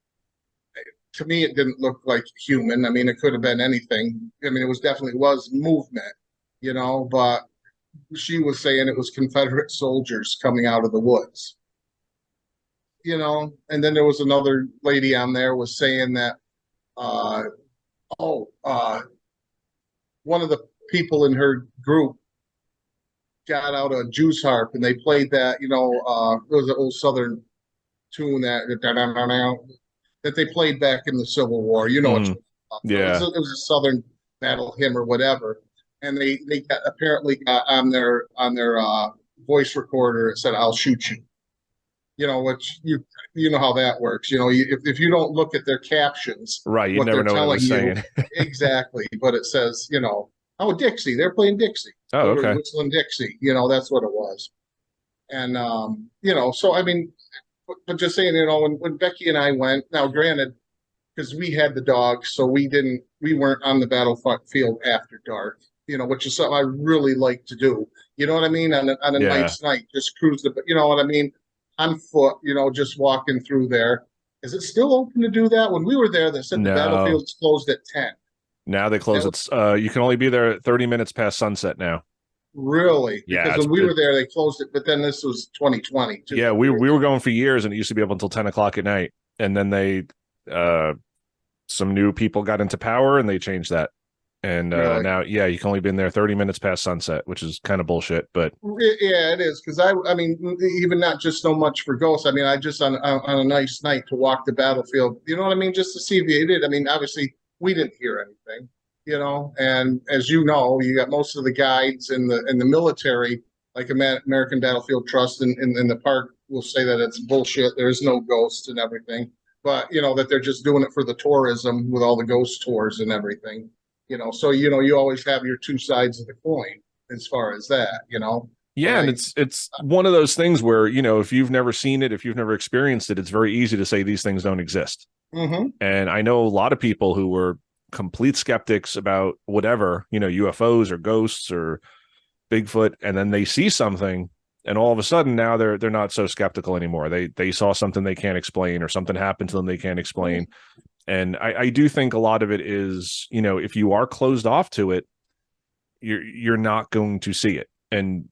To me, it didn't look like human. I mean, it could have been anything. I mean, it was definitely was movement, you know, but she was saying it was Confederate soldiers coming out of the woods, you know. And then there was another lady on there was saying that, uh, oh, one of the people in her group got out a juice harp and they played that, you know, it was an old Southern tune that they played back in the Civil War. You know what
hmm
you're talking about.
yeah,
It was a Southern battle hymn or whatever. And they apparently got on their voice recorder. It said, "I'll shoot you." You know, which you know how that works. You know, if you don't look at their captions,
right. You'd
what
never
they're
know what it
telling
was
you
saying.
exactly, but it says, you know, oh, Dixie, they're playing Dixie.
Oh,
They were
okay,
whistling Dixie. You know, that's what it was. And you know, so I mean, but just saying, you know, when Becky and I went, now granted, because we had the dogs, so we weren't on the battlefield after dark, you know, which is something I really like to do. You know what I mean? On a
yeah,
nice night, just cruise you know what I mean? On foot, you know, just walking through there. Is it still open to do that? When we were there, they said the
No,
battlefield's closed at 10.
now they close.
That was
It's you can only be there 30 minutes past sunset now.
really
Yeah,
because
it's
when we
it,
were there, they closed it. But then this was 2020 too.
yeah,
That
we were going for years, and it used to be up until 10 o'clock at night, and then they uh some new people got into power and they changed that. And
really.
now, yeah, you can only be in there 30 minutes past sunset, which is kind of bullshit. But
Yeah, it is because I mean, even not just so much for ghosts. I mean, I just on a nice night to walk the battlefield. You know what I mean? Just to see if you did. I mean, obviously we didn't hear anything. You know, and as you know, you got most of the guides in the military, like American Battlefield Trust in the park, will say that it's bullshit. There's no ghosts and everything, but you know that they're just doing it for the tourism with all the ghost tours and everything. You know, so you know you always have your two sides of the coin as far as that, you know. But
yeah, and it's one of those things where, if you've never seen it, if you've never experienced it, it's very easy to say these things don't exist.
mm-hmm.
And I know a lot of people who were complete skeptics about whatever, UFOs or ghosts or Bigfoot, and then they see something, and all of a sudden now they're not so skeptical anymore. They saw something they can't explain, or something happened to them they can't explain. And I do think a lot of it is, if you are closed off to it, you're not going to see it. And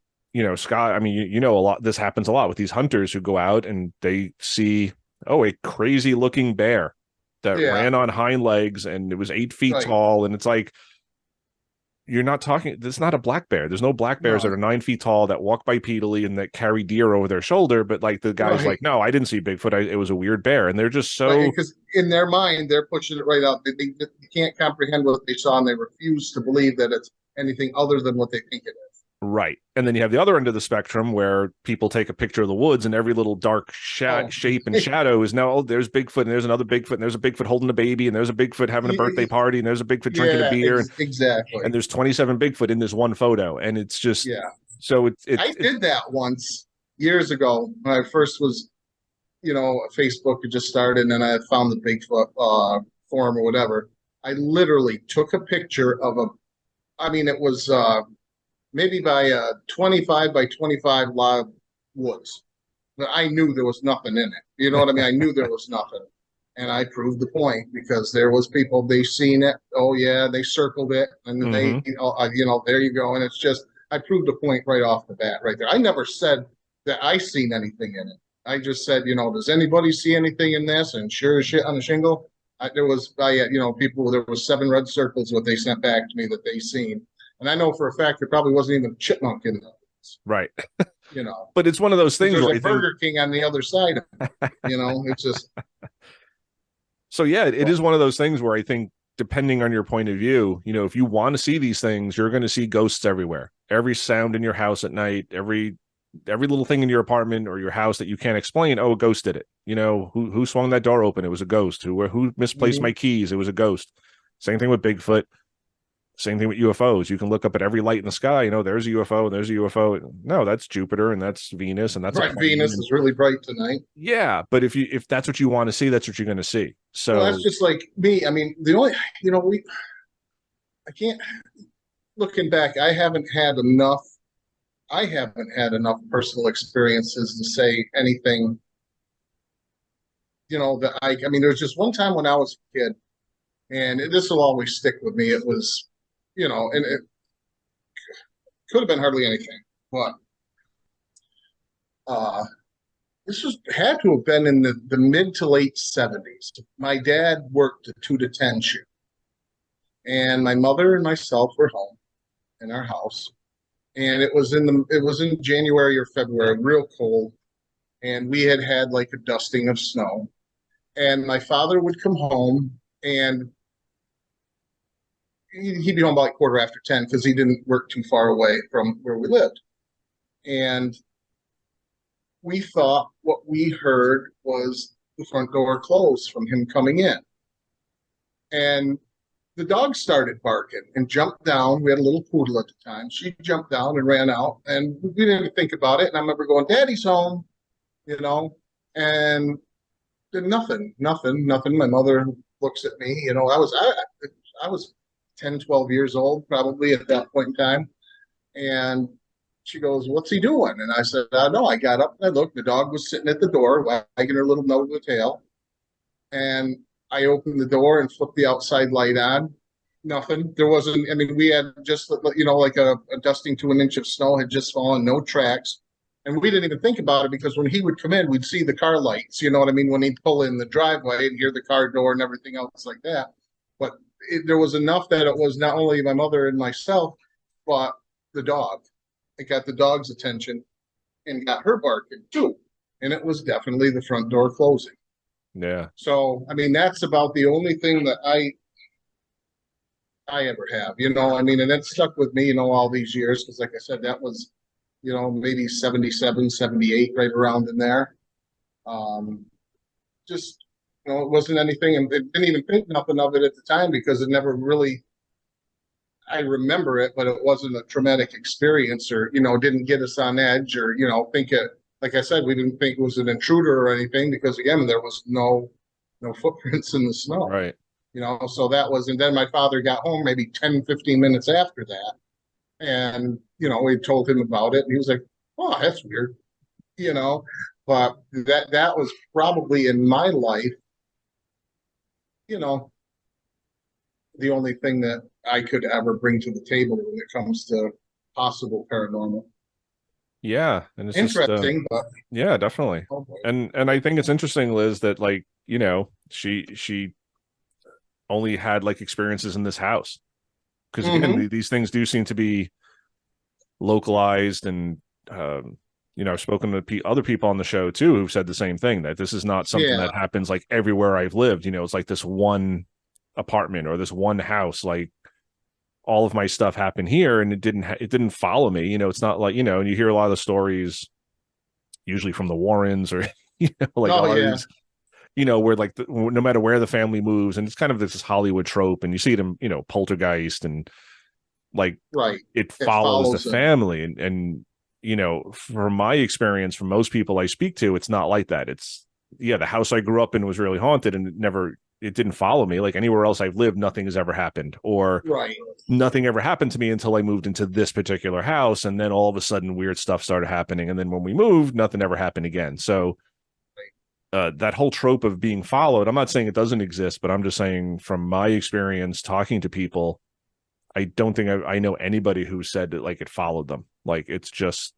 Scott, I mean, a lot. This happens a lot with these hunters who go out and they see, oh, a crazy looking bear that
Yeah,
ran on hind legs and it was 8 feet
right.
tall, and it's like, you're not talking. It's not a black bear. There's no black bears that
No,
are 9 feet tall that walk bipedally and that carry deer over their shoulder. But like the guy's
right.
like, no, I didn't see Bigfoot. It was a weird bear, and they're just
Right,
so
because in their mind they're pushing it right out. They can't comprehend what they saw, and they refuse to believe that it's anything other than what they think it is.
right. And then you have the other end of the spectrum where people take a picture of the woods and every little dark
Oh,
shape and shadow is now, oh, there's Bigfoot and there's another Bigfoot and there's a Bigfoot holding a baby and there's a Bigfoot having a birthday party and there's a Bigfoot drinking a
yeah,
beer,
exactly.
and there's 27 Bigfoot in this one photo. And it's just,
Yeah,
so
I did that once years ago when I first was, Facebook had just started, and then I had found the Bigfoot forum or whatever. I literally took a picture of a. I mean, it was maybe by a 25 by 25 log woods. But I knew there was nothing in it. You know what I mean? I knew there was nothing. And I proved the point because there was people, they seen it. Oh yeah, they circled it, and they,
mhm.
there you go. And it's just, I proved a point right off the bat, right there. I never said that I seen anything in it. I just said, does anybody see anything in this? And sure as shit on the shingle, there was, people. There was 7 red circles what they sent back to me that they seen, and I know for a fact there probably wasn't even a chipmunk in those.
Right.
You know,
But it's one of those
because
things
there's
where
a
I think,
Burger King on the other side of it. It's just
so yeah, it
well,
is one of those things where I think, depending on your point of view, if you want to see these things, you're going to see ghosts everywhere. Every sound in your house at night, every little thing in your apartment or your house that you can't explain, oh, a ghost did it. Who swung that door open? It was a ghost. Who misplaced
mhm.
my keys? It was a ghost. Same thing with Bigfoot. Same thing with UFOs. You can look up at every light in the sky. There's a UFO and there's a UFO. No, that's Jupiter and that's Venus and that's a
Right,
plane.
Venus
And
is really bright tonight.
yeah, but if that's what you want to see, that's what you're going to see.
Well, that's
So
just like me. I mean, the only, we, I can't, looking back, I haven't had enough personal experiences to say anything, that I mean, there's just one time when I was a kid, and this will always stick with me. It was, and it could have been hardly anything, but uh, this had to have been in the mid to late 70s. My dad worked a 2 to 10 shift, and my mother and myself were home in our house, and it was in January or February, real cold, and we had like a dusting of snow. And my father would come home, and he'd be home about like quarter after 10 because he didn't work too far away from where we lived. And we thought what we heard was the front door closed from him coming in. And the dog started barking and jumped down. We had a little poodle at the time. She jumped down and ran out, and we didn't even think about it. And I remember going, "Daddy's home," and did nothing, nothing, nothing. My mother looks at me. I was 10, 12 years old probably at that point in time, and she goes, "What's he doing?" And I said, "I know." I got up and I looked. The dog was sitting at the door, wagging her little nose with tail. and I opened the door and flipped the outside light on. Nothing. There wasn't. I mean, we had just like a dusting to an inch of snow had just fallen, no tracks, and we didn't even think about it because when he would come in, we'd see the car lights. You know what I mean? When he'd pull in the driveway and hear the car door and everything else like that. But there was enough that it was not only my mother and myself, but the dog. It got the dog's attention and got her barking too, and it was definitely the front door closing.
Yeah.
So, I mean, that's about the only thing that I ever have, I mean, and it stuck with me, all these years. Cause like I said, that was, maybe 77, 78, right around in there. Um, just, it wasn't anything, and it didn't even think nothing of it at the time because it never really, I remember it, but it wasn't a traumatic experience or, didn't get us on edge or, think it, like I said, we didn't think it was an intruder or anything because again, there was no footprints in the snow.
Right.
So that was, and then my father got home maybe 10, 15 minutes after that. And, we told him about it and he was like, oh, that's weird, but that was probably in my life, the only thing that I could ever bring to the table when it comes to possible paranormal.
Yeah. And it's
Interesting, but
yeah, definitely.
oh boy.
And I think it's interesting, Liz, that like, she only had like experiences in this house. Because again, these things do seem to be localized, and I've spoken to other people on the show too who've said the same thing, that this is not something that happens like everywhere I've lived. It's like this one apartment or this one house. Like all of my stuff happened here, and it didn't follow me. It's not like and you hear a lot of the stories, usually from the Warrens or like a lot of these. Where like no matter where the family moves, and it's kind of this Hollywood trope, and you see it in Poltergeist, and like it follows the family, and from my experience, from most people I speak to, it's not like that. It's the house I grew up in was really haunted, and it didn't follow me. Like anywhere else I've lived, nothing has ever happened, or nothing ever happened to me until I moved into this particular house, and then all of a sudden weird stuff started happening, and then when we moved, nothing ever happened again. So that whole trope of being followed, I'm not saying it doesn't exist, but I'm just saying from my experience talking to people, I don't think I know anybody who said that like it followed them. Like it's just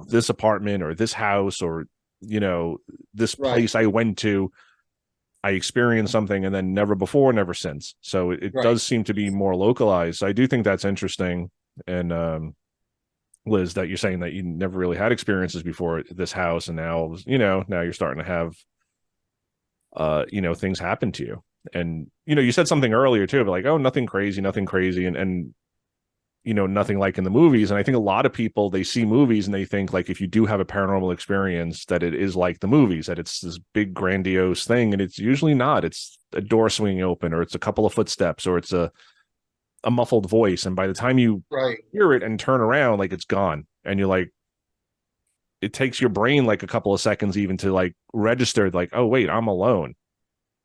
this apartment or this house or this place I went to, I experienced something, and then never before, never since. So it does seem to be more localized. So I do think that's interesting. And Liz, that you're saying that you never really had experiences before at this house, and now now you're starting to have things happen to you. And you said something earlier too, but like, oh, nothing crazy, and nothing like in the movies. And I think a lot of people, they see movies and they think like if you do have a paranormal experience that it is like the movies, that it's this big grandiose thing, and it's usually not. It's a door swinging open, or it's a couple of footsteps, or it's a muffled voice, and by the time you hear it and turn around, like it's gone, and you're like, it takes your brain like a couple of seconds even to like register, like, oh wait, I'm alone,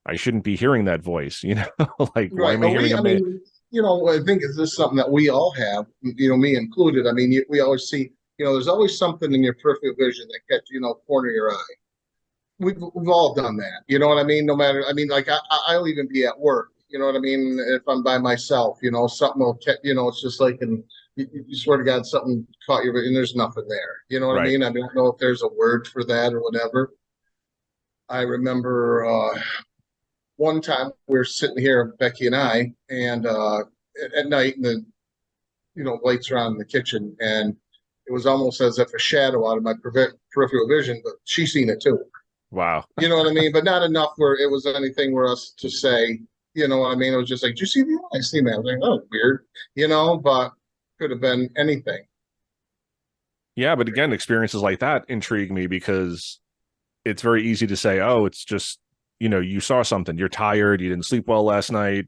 I shouldn't be hearing that voice, like why am I hearing
I mean, I think is this something that we all have, me included. I mean, we always see, there's always something in your peripheral vision that catch, corner of your eye. We've all done that, you know what I mean? No matter, I mean, like I'll even be at work, you know what I mean? If I'm by myself, something will catch, it's just like, and you swear to God, something caught you, and there's nothing there. You know what I mean? I don't know if there's a word for that or whatever. I remember one time we were sitting here, Becky and I, and at night, and the lights are on in the kitchen, and it was almost as if a shadow out of my peripheral vision, but she seen it too.
Wow.
You know what I mean? But not enough where it was anything for us to say, you know what I mean? It was just like, did you see that? I seen that. I was like, oh, weird, but could have been anything.
Yeah, but again, experiences like that intrigue me because it's very easy to say, oh, it's just, you saw something, you're tired, you didn't sleep well last night,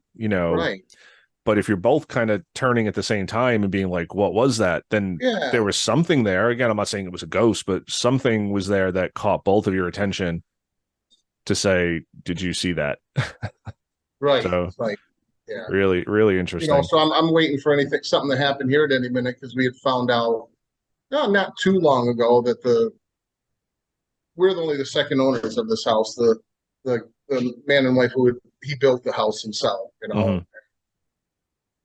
But if you're both kind of turning at the same time and being like, what was that? Then there was something there. Again, I'm not saying it was a ghost, but something was there that caught both of your attention to say, did you see that? So,
yeah,
really, really interesting.
So I'm waiting for something to happen here at any minute, because we had found out not too long ago that we're only the second owners of this house. The the man and wife he built the house himself,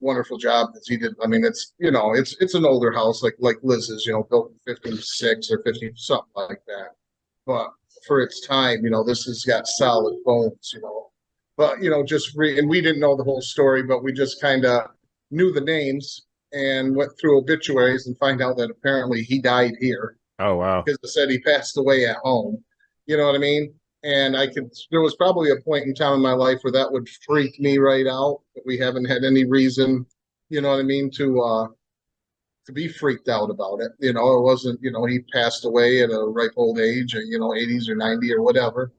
wonderful job that he did. I mean, it's an older house like Liz's, built in 56 or 50, something like that. But for its time, this has got solid bones. But and we didn't know the whole story, but we just kind of knew the names and went through obituaries and find out that apparently he died here
Oh, wow.
because it said he passed away at home. You know what I mean? And there was probably a point in time in my life where that would freak me right out, but we haven't had any reason, you know what I mean, to be freaked out about it. It wasn't, he passed away at a ripe old age, 80s or 90 or whatever,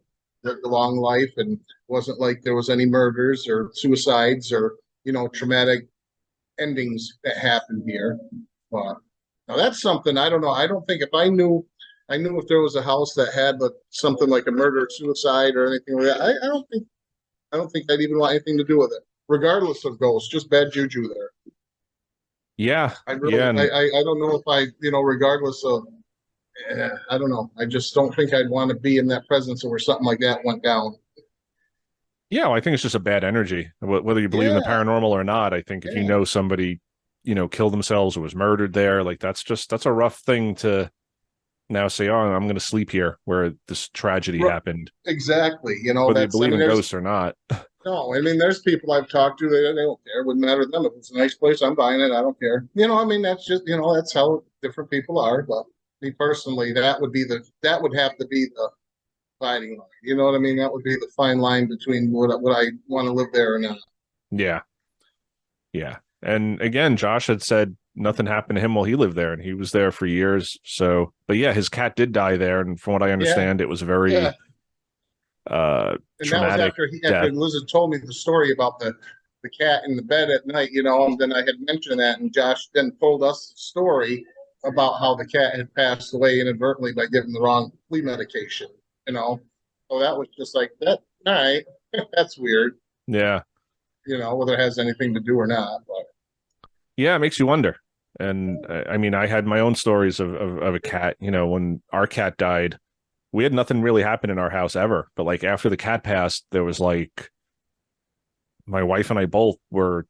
lived a long life, and it wasn't like there was any murders or suicides or, traumatic endings that happened here. But now that's something I don't know. I don't think if I knew if there was a house that had something like a murder or suicide or anything like that, I don't think I'd even want anything to do with it, regardless of ghosts, just bad juju there.
Yeah.
I really,
Yeah. And
I don't know if regardless of, I don't know. I just don't think I'd want to be in that presence where something like that went down.
yeah, well, I think it's just a bad energy. Whether you believe in the
Yeah,
paranormal or not, I think if you
yeah.
know somebody, killed themselves or was murdered there, like that's a rough thing to now say, oh, I'm going to sleep here where this tragedy happened.
Exactly.
Whether you believe in ghosts or not.
No, I mean, there's people I've talked to, they don't care. It wouldn't matter to them. If it's a nice place, I'm buying it. I don't care. I mean, that's just, that's how different people are. But me personally, that would have to be the dividing line. You know what I mean? That would be the fine line between would I want to live there or not.
Yeah. Yeah. And again, Josh had said nothing happened to him while he lived there, and he was there for years. So, but yeah, his cat did die there. And from what I
Yeah,
understand, it was a
yeah.
very
And that was
traumatic
after
death.
Liz had told me the story about the cat in the bed at night, and then I had mentioned that, and Josh then told us the story about how the cat had passed away inadvertently by giving the wrong flea medication, So that was just like that. All right, that's weird,
Yeah.
whether it has anything to do or not. But
Yeah, it makes you wonder. And I mean, I had my own stories of a cat. When our cat died, we had nothing really happen in our house ever. But like after the cat passed, there was like my wife and I both were,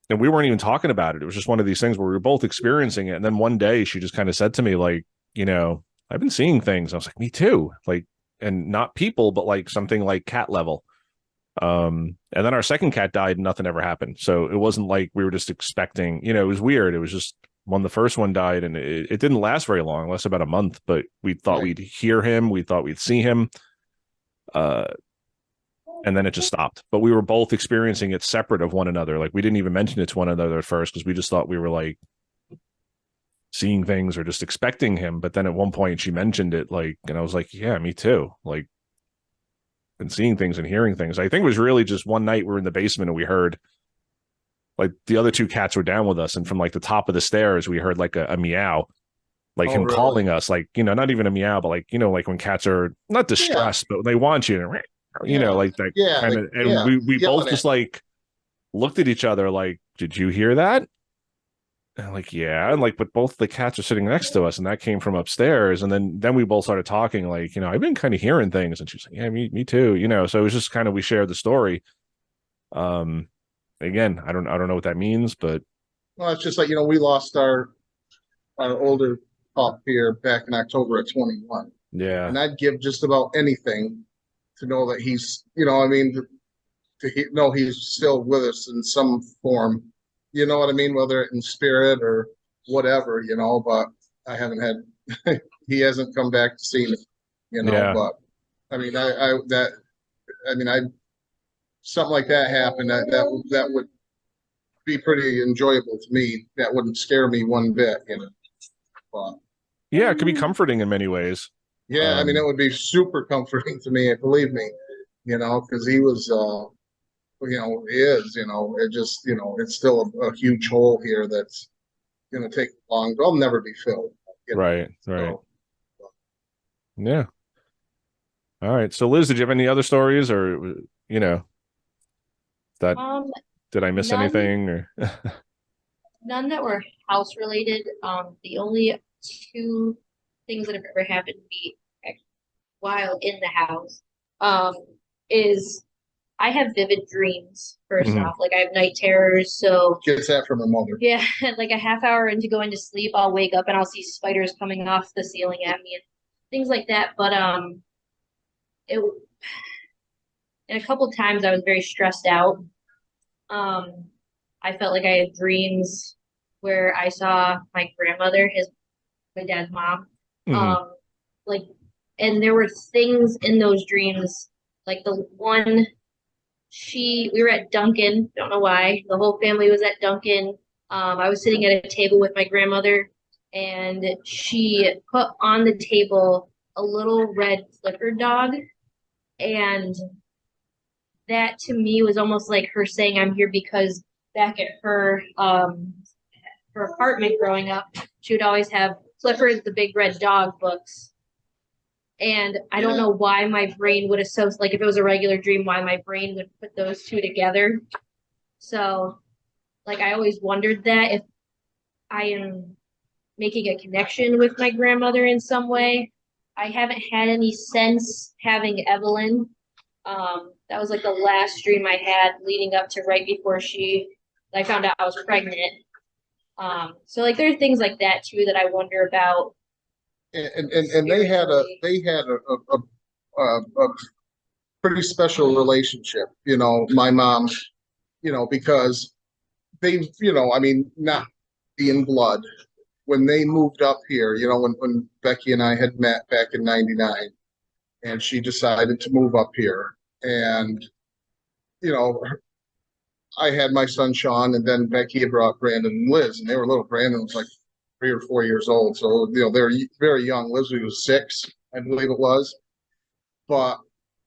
and we weren't even talking about it. It was just one of these things where we were both experiencing it. And then one day she just kind of said to me, like, I've been seeing things. I was like, me too. Like, and not people, but like something like cat level. And then our second cat died and nothing ever happened. So it wasn't like we were just expecting, it was weird. It was just when the first one died, and it didn't last very long, less about a month, but we thought
right.
we'd hear him. We thought we'd see him. Uh, and then it just stopped. But we were both experiencing it separate of one another. Like we didn't even mention it to one another at first because we just thought we were like seeing things or just expecting him. But then at one point she mentioned it, like, and I was like, yeah, me too. Like, been seeing things and hearing things. I think it was really just one night we were in the basement and we heard like the other two cats were down with us, and from like the top of the stairs we heard like a meow, like him
Really?
calling us, like not even a meow, but like like when cats are not distressed, but they want you to, like that kind of. And we both just like looked at each other like, did you hear that? And like, yeah, and like, but both the cats are sitting next to us, and that came from upstairs. And then we both started talking, like, I've been kind of hearing things, and she's like, yeah, me too, So it was just kind of we shared the story. Again, I don't know what that means, but
Well, it's just like we lost our older pup here back in October of 21.
yeah,
And I'd give just about anything to know that he's, I mean, know he's still with us in some form. You know what I mean? Whether in spirit or whatever, but I haven't had, he hasn't come back to see me,
yeah,
but I mean, I mean, something like that happened, that would be pretty enjoyable to me. That wouldn't scare me one bit. But
yeah. It could be comforting in many ways.
yeah, I mean, it would be super comforting to me, believe me, because he was, he is, it just, it's still a huge hole here that's going to take long. I'll never be filled.
Right, right,
So,
yeah. All right. So, Liz, did you have any other stories, or that
Um,
did I miss
none,
anything? Or
none that were house related. The only two things that have ever happened to me while in the house. Um, is I have vivid dreams, first
Mhm.
off. Like I have night terrors, so
Gets that from her mother.
yeah, like a half hour into going to sleep, I'll wake up and I'll see spiders coming off the ceiling at me and things like that. But it and a couple of times I was very stressed out. Um, I felt like I had dreams where I saw my grandmother, his my dad's mom.
Mhm.
Um, like, and there were things in those dreams, like the one we were at Dunkin', don't know why. The whole family was at Dunkin'. I was sitting at a table with my grandmother, and she put on the table a little red Clifford dog, and that to me was almost like her saying I'm here because back at her apartment growing up, she would always have Clifford the big red dog books. And I don't know why my brain would associate, like if it was a regular dream, why my brain would put those two together. So, like, I always wondered that if I am making a connection with my grandmother in some way. I haven't had any since having Evelyn. That was like the last dream I had leading up to right before I found out I was pregnant. So like there are things like that too that I wonder about.
And they had a pretty special relationship, you know, my mom, you know, because they, you know, I mean, not being blood. When they moved up here, you know, when Becky and I had met back in '99, and she decided to move up here, and you know, I had my son Sean, and then Becky had brought Brandon and Liz, and they were little. Brandon was like 3 or 4 years old, so you know they're very young. Liz was 6, I believe it was. But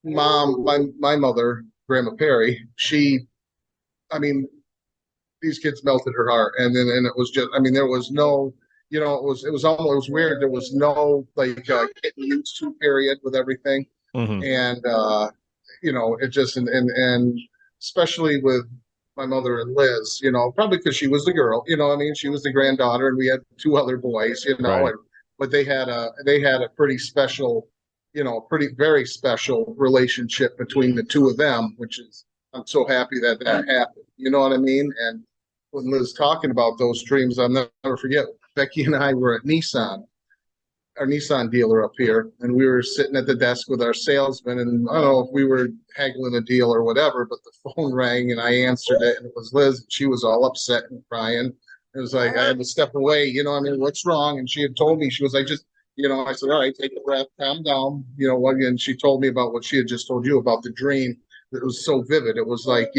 my mother, Grandma Perry, I mean, these kids melted her heart, and it was just, I mean, there was no, you know, it was weird. There was no like getting used to period with everything,
Mhm.
and you know, it just and especially with my mother and Liz, you know, probably because she was the girl, you know, I mean, she was the granddaughter, and we had 2 other boys, you know,
Right.
and but they had a pretty special, you know, pretty very special relationship between the two of them, which is I'm so happy that that happened. You know what I mean? And when Liz talking about those dreams, I'll never forget. Becky and I were at Nissan, our Nissan dealer up here, and we were sitting at the desk with our salesman, and I don't know if we were haggling a deal or whatever, but the phone rang and I answered it, and it was Liz. And she was all upset and crying. It was like I had to step away. You know, I mean, what's wrong? And she had told me she was like, just you know, I said, all right, take a breath, calm down. You know what? And she told me about what she had just told you about the dream. It was so vivid. It was like,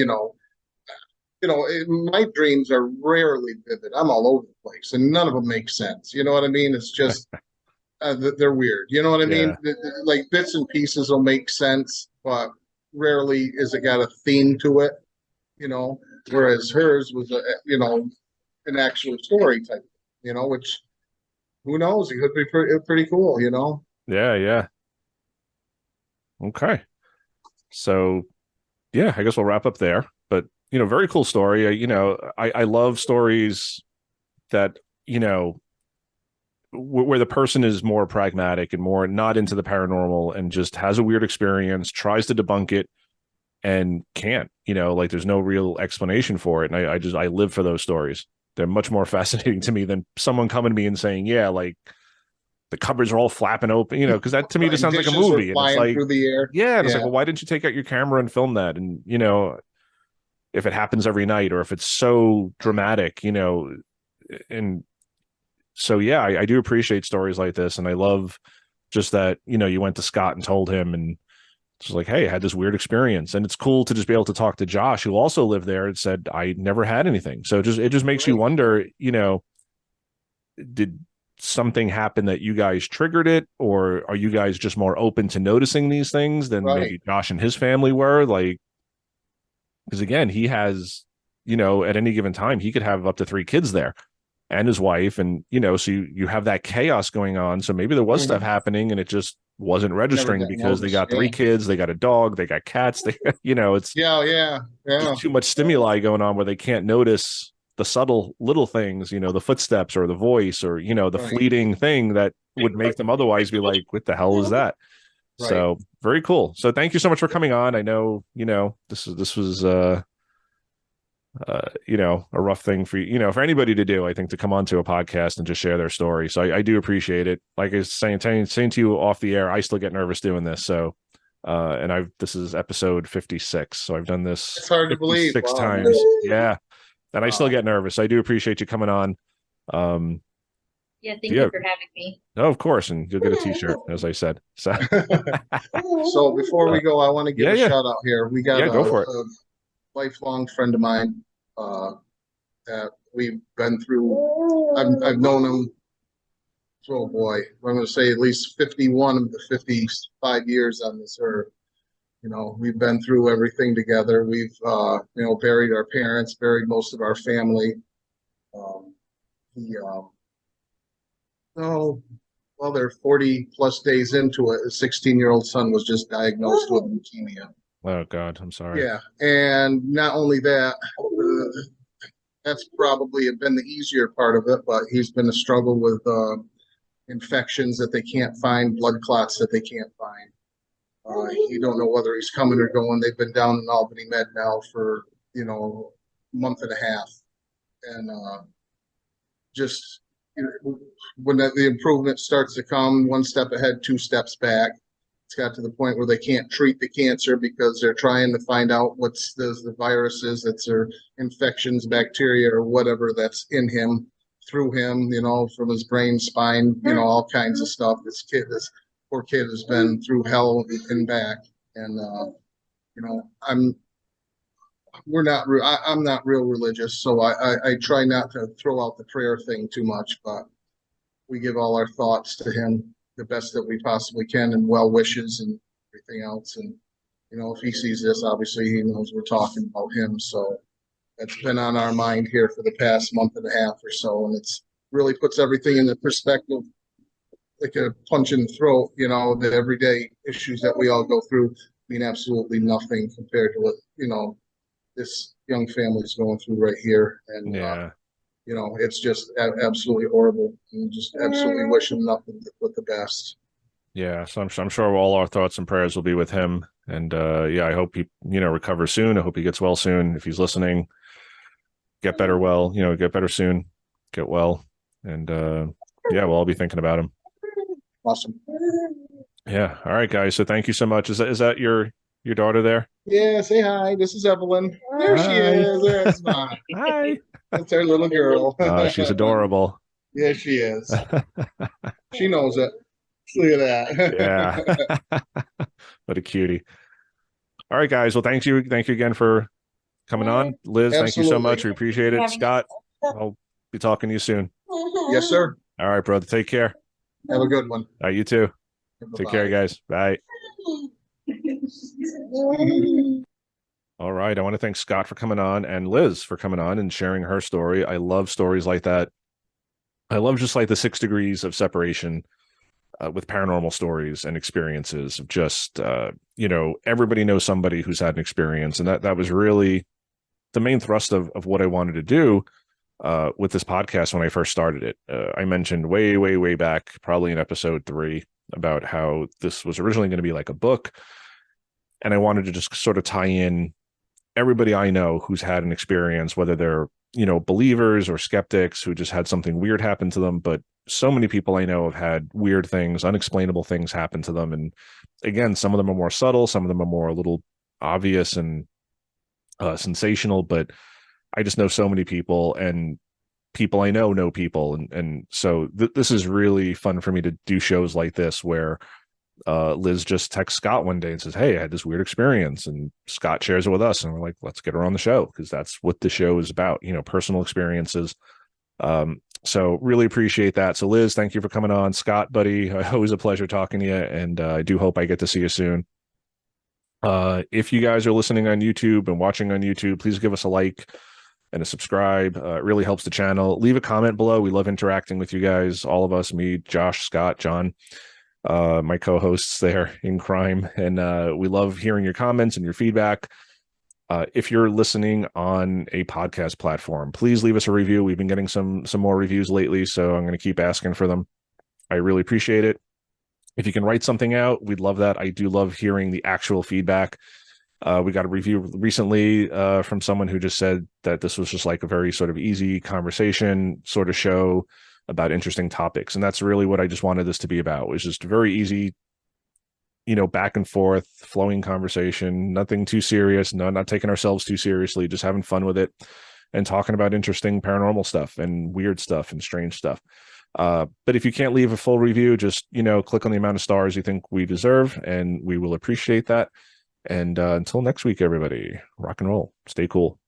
my dreams are rarely vivid. I'm all over the place, and none of them make sense. You know what I mean? It's just they're weird. You know what I mean?
Yeah.
Like bits and pieces will make sense, but rarely is it got a theme to it. You know, whereas hers was an actual story type. You know, which who knows? It could be pretty cool. You know.
Yeah, yeah. Okay. So, yeah, I guess we'll wrap up there. But, very cool story. I love stories that, where the person is more pragmatic and more not into the paranormal and just has a weird experience, tries to debunk it and can't, like there's no real explanation for it. And I live for those stories. They're much more fascinating to me than someone coming to me and saying, yeah, like the cupboards are all flapping open, because that to me just
And
sounds like a
dishes were
movie. And it's
flying
like,
through the air.
yeah. And it's like,
Yeah.
well, why didn't you take out your camera and film that? And, if it happens every night or if it's so dramatic, and so, yeah, I do appreciate stories like this. And I love just that, you went to Scott and told him and just like, hey, I had this weird experience. And it's cool to just be able to talk to Josh, who also lived there and said, I never had anything. So it just makes you
Right.
wonder, did something happen that you guys triggered it? Or are you guys just more open to noticing these things than
Right.
maybe Josh and his family were? Like, because again, he has, at any given time, he could have up to 3 kids there and his wife. And, so you have that chaos going on. So maybe there was stuff happening and it just wasn't registering
got
because they
noticed.
got 3 kids, they got a dog, they got cats, it's
Yeah.
just too much stimuli going on where they can't notice the subtle little things, the footsteps or the voice or, the
Right.
fleeting thing that would make them otherwise be like, what the hell is that?
Right.
So very cool. So thank you so much for coming on. I know, this was a rough thing for for anybody to do, I think, to come onto a podcast and just share their story. So I do appreciate it. Like I was saying to you off the air, I still get nervous doing this. So and this is episode 56. So I've done this
It's hard to believe.
56
Wow,
times.
man.
Yeah. And I still
Wow.
get nervous. I do appreciate you coming on.
Yeah, thank you for having me.
Oh, of course. And you'll get a t-shirt, as I said. So
So before we go, I want to give a
yeah.
shout out here. We got
Yeah, go for it.
a lifelong friend of mine that we've been through. I've known him. Oh boy, I'm going to say at least 51 of the 55 years on this earth. We've been through everything together. We've buried our parents, buried most of our family. He oh well, they're 40 plus days into it. A 16-year-old son was just diagnosed with leukemia.
Oh God, I'm sorry.
Yeah, and not only that, that's probably been the easier part of it, but he's been a struggle with infections that they can't find, blood clots that they can't find. You don't know whether he's coming or going. They've been down in Albany Med now for a month and a half, and just when the improvement starts to come, one step ahead, two steps back. It's got to the point where they can't treat the cancer because they're trying to find out what's the viruses, that's their infections, bacteria, or whatever that's in him, through him, from his brain, spine, all kinds of stuff. This poor kid has been through hell and back, and I'm not real religious, so I try not to throw out the prayer thing too much, but we give all our thoughts to him the best that we possibly can, and well wishes and everything else. And if he sees this, obviously he knows we're talking about him. So that's been on our mind here for the past month and a half or so, and it's really puts everything into perspective, like a punch in the throat. The everyday issues that we all go through mean absolutely nothing compared to what this young family is going through right here. And
Yeah.
it's just absolutely horrible, and just absolutely wish him nothing but the best.
Yeah, so I'm sure all our thoughts and prayers will be with him. And I hope he recovers soon. I hope he gets well soon. If he's listening, get better get better soon, get well. And we'll all be thinking about him.
Awesome.
Yeah. All right, guys. So thank you so much. Is that your daughter there?
Yeah, say hi. This is Evelyn. There
Hi.
she is. That's fine.
Hi.
That's our little girl.
She's adorable.
Yeah, she is. She knows it. Look at
that. Yeah. What a cutie. All right, guys. Well, thank you again for coming on. Liz,
Absolutely.
Thank you so much. We appreciate it. Scott, I'll be talking to you soon.
Yes, sir.
All right, brother. Take care.
Have a good one.
All right, you too.
Bye-bye.
Take care, guys. Bye. All right. I want to thank Scott for coming on and Liz for coming on and sharing her story. I love stories like that. I love just like the 6 degrees of separation with paranormal stories and experiences of just, everybody knows somebody who's had an experience. And that was really the main thrust of what I wanted to do with this podcast when I first started it. I mentioned way, way, way back, probably in episode 3, about how this was originally going to be like a book. And I wanted to just sort of tie in everybody I know who's had an experience, whether they're, believers or skeptics who just had something weird happen to them. But so many people I know have had weird things, unexplainable things happen to them. And again, some of them are more subtle, some of them are more a little obvious and sensational, but I just know so many people, and people I know people. And so this is really fun for me to do shows like this where Liz just texts Scott one day and says, "Hey, I had this weird experience," and Scott shares it with us, and we're like, let's get her on the show, because that's what the show is about, personal experiences. So really appreciate that. So Liz, thank you for coming on. Scott, buddy, always a pleasure talking to you, and I do hope I get to see you soon. If you guys are listening on YouTube and watching on YouTube, please give us a like and a subscribe. It really helps the channel. Leave a comment below. We love interacting with you guys, all of us, me, Josh, Scott, John, my co-hosts there in crime. And we love hearing your comments and your feedback. If you're listening on a podcast platform, please leave us a review. We've been getting some more reviews lately, so I'm going to keep asking for them. I really appreciate it. If you can write something out, we'd love that. I do love hearing the actual feedback. We got a review recently from someone who just said that this was just like a very sort of easy conversation sort of show about interesting topics. And that's really what I just wanted this to be about, was just very easy, back and forth, flowing conversation, nothing too serious. No, not taking ourselves too seriously, just having fun with it and talking about interesting paranormal stuff and weird stuff and strange stuff. But if you can't leave a full review, just, click on the amount of stars you think we deserve, and we will appreciate that. And until next week, everybody, rock and roll. Stay cool.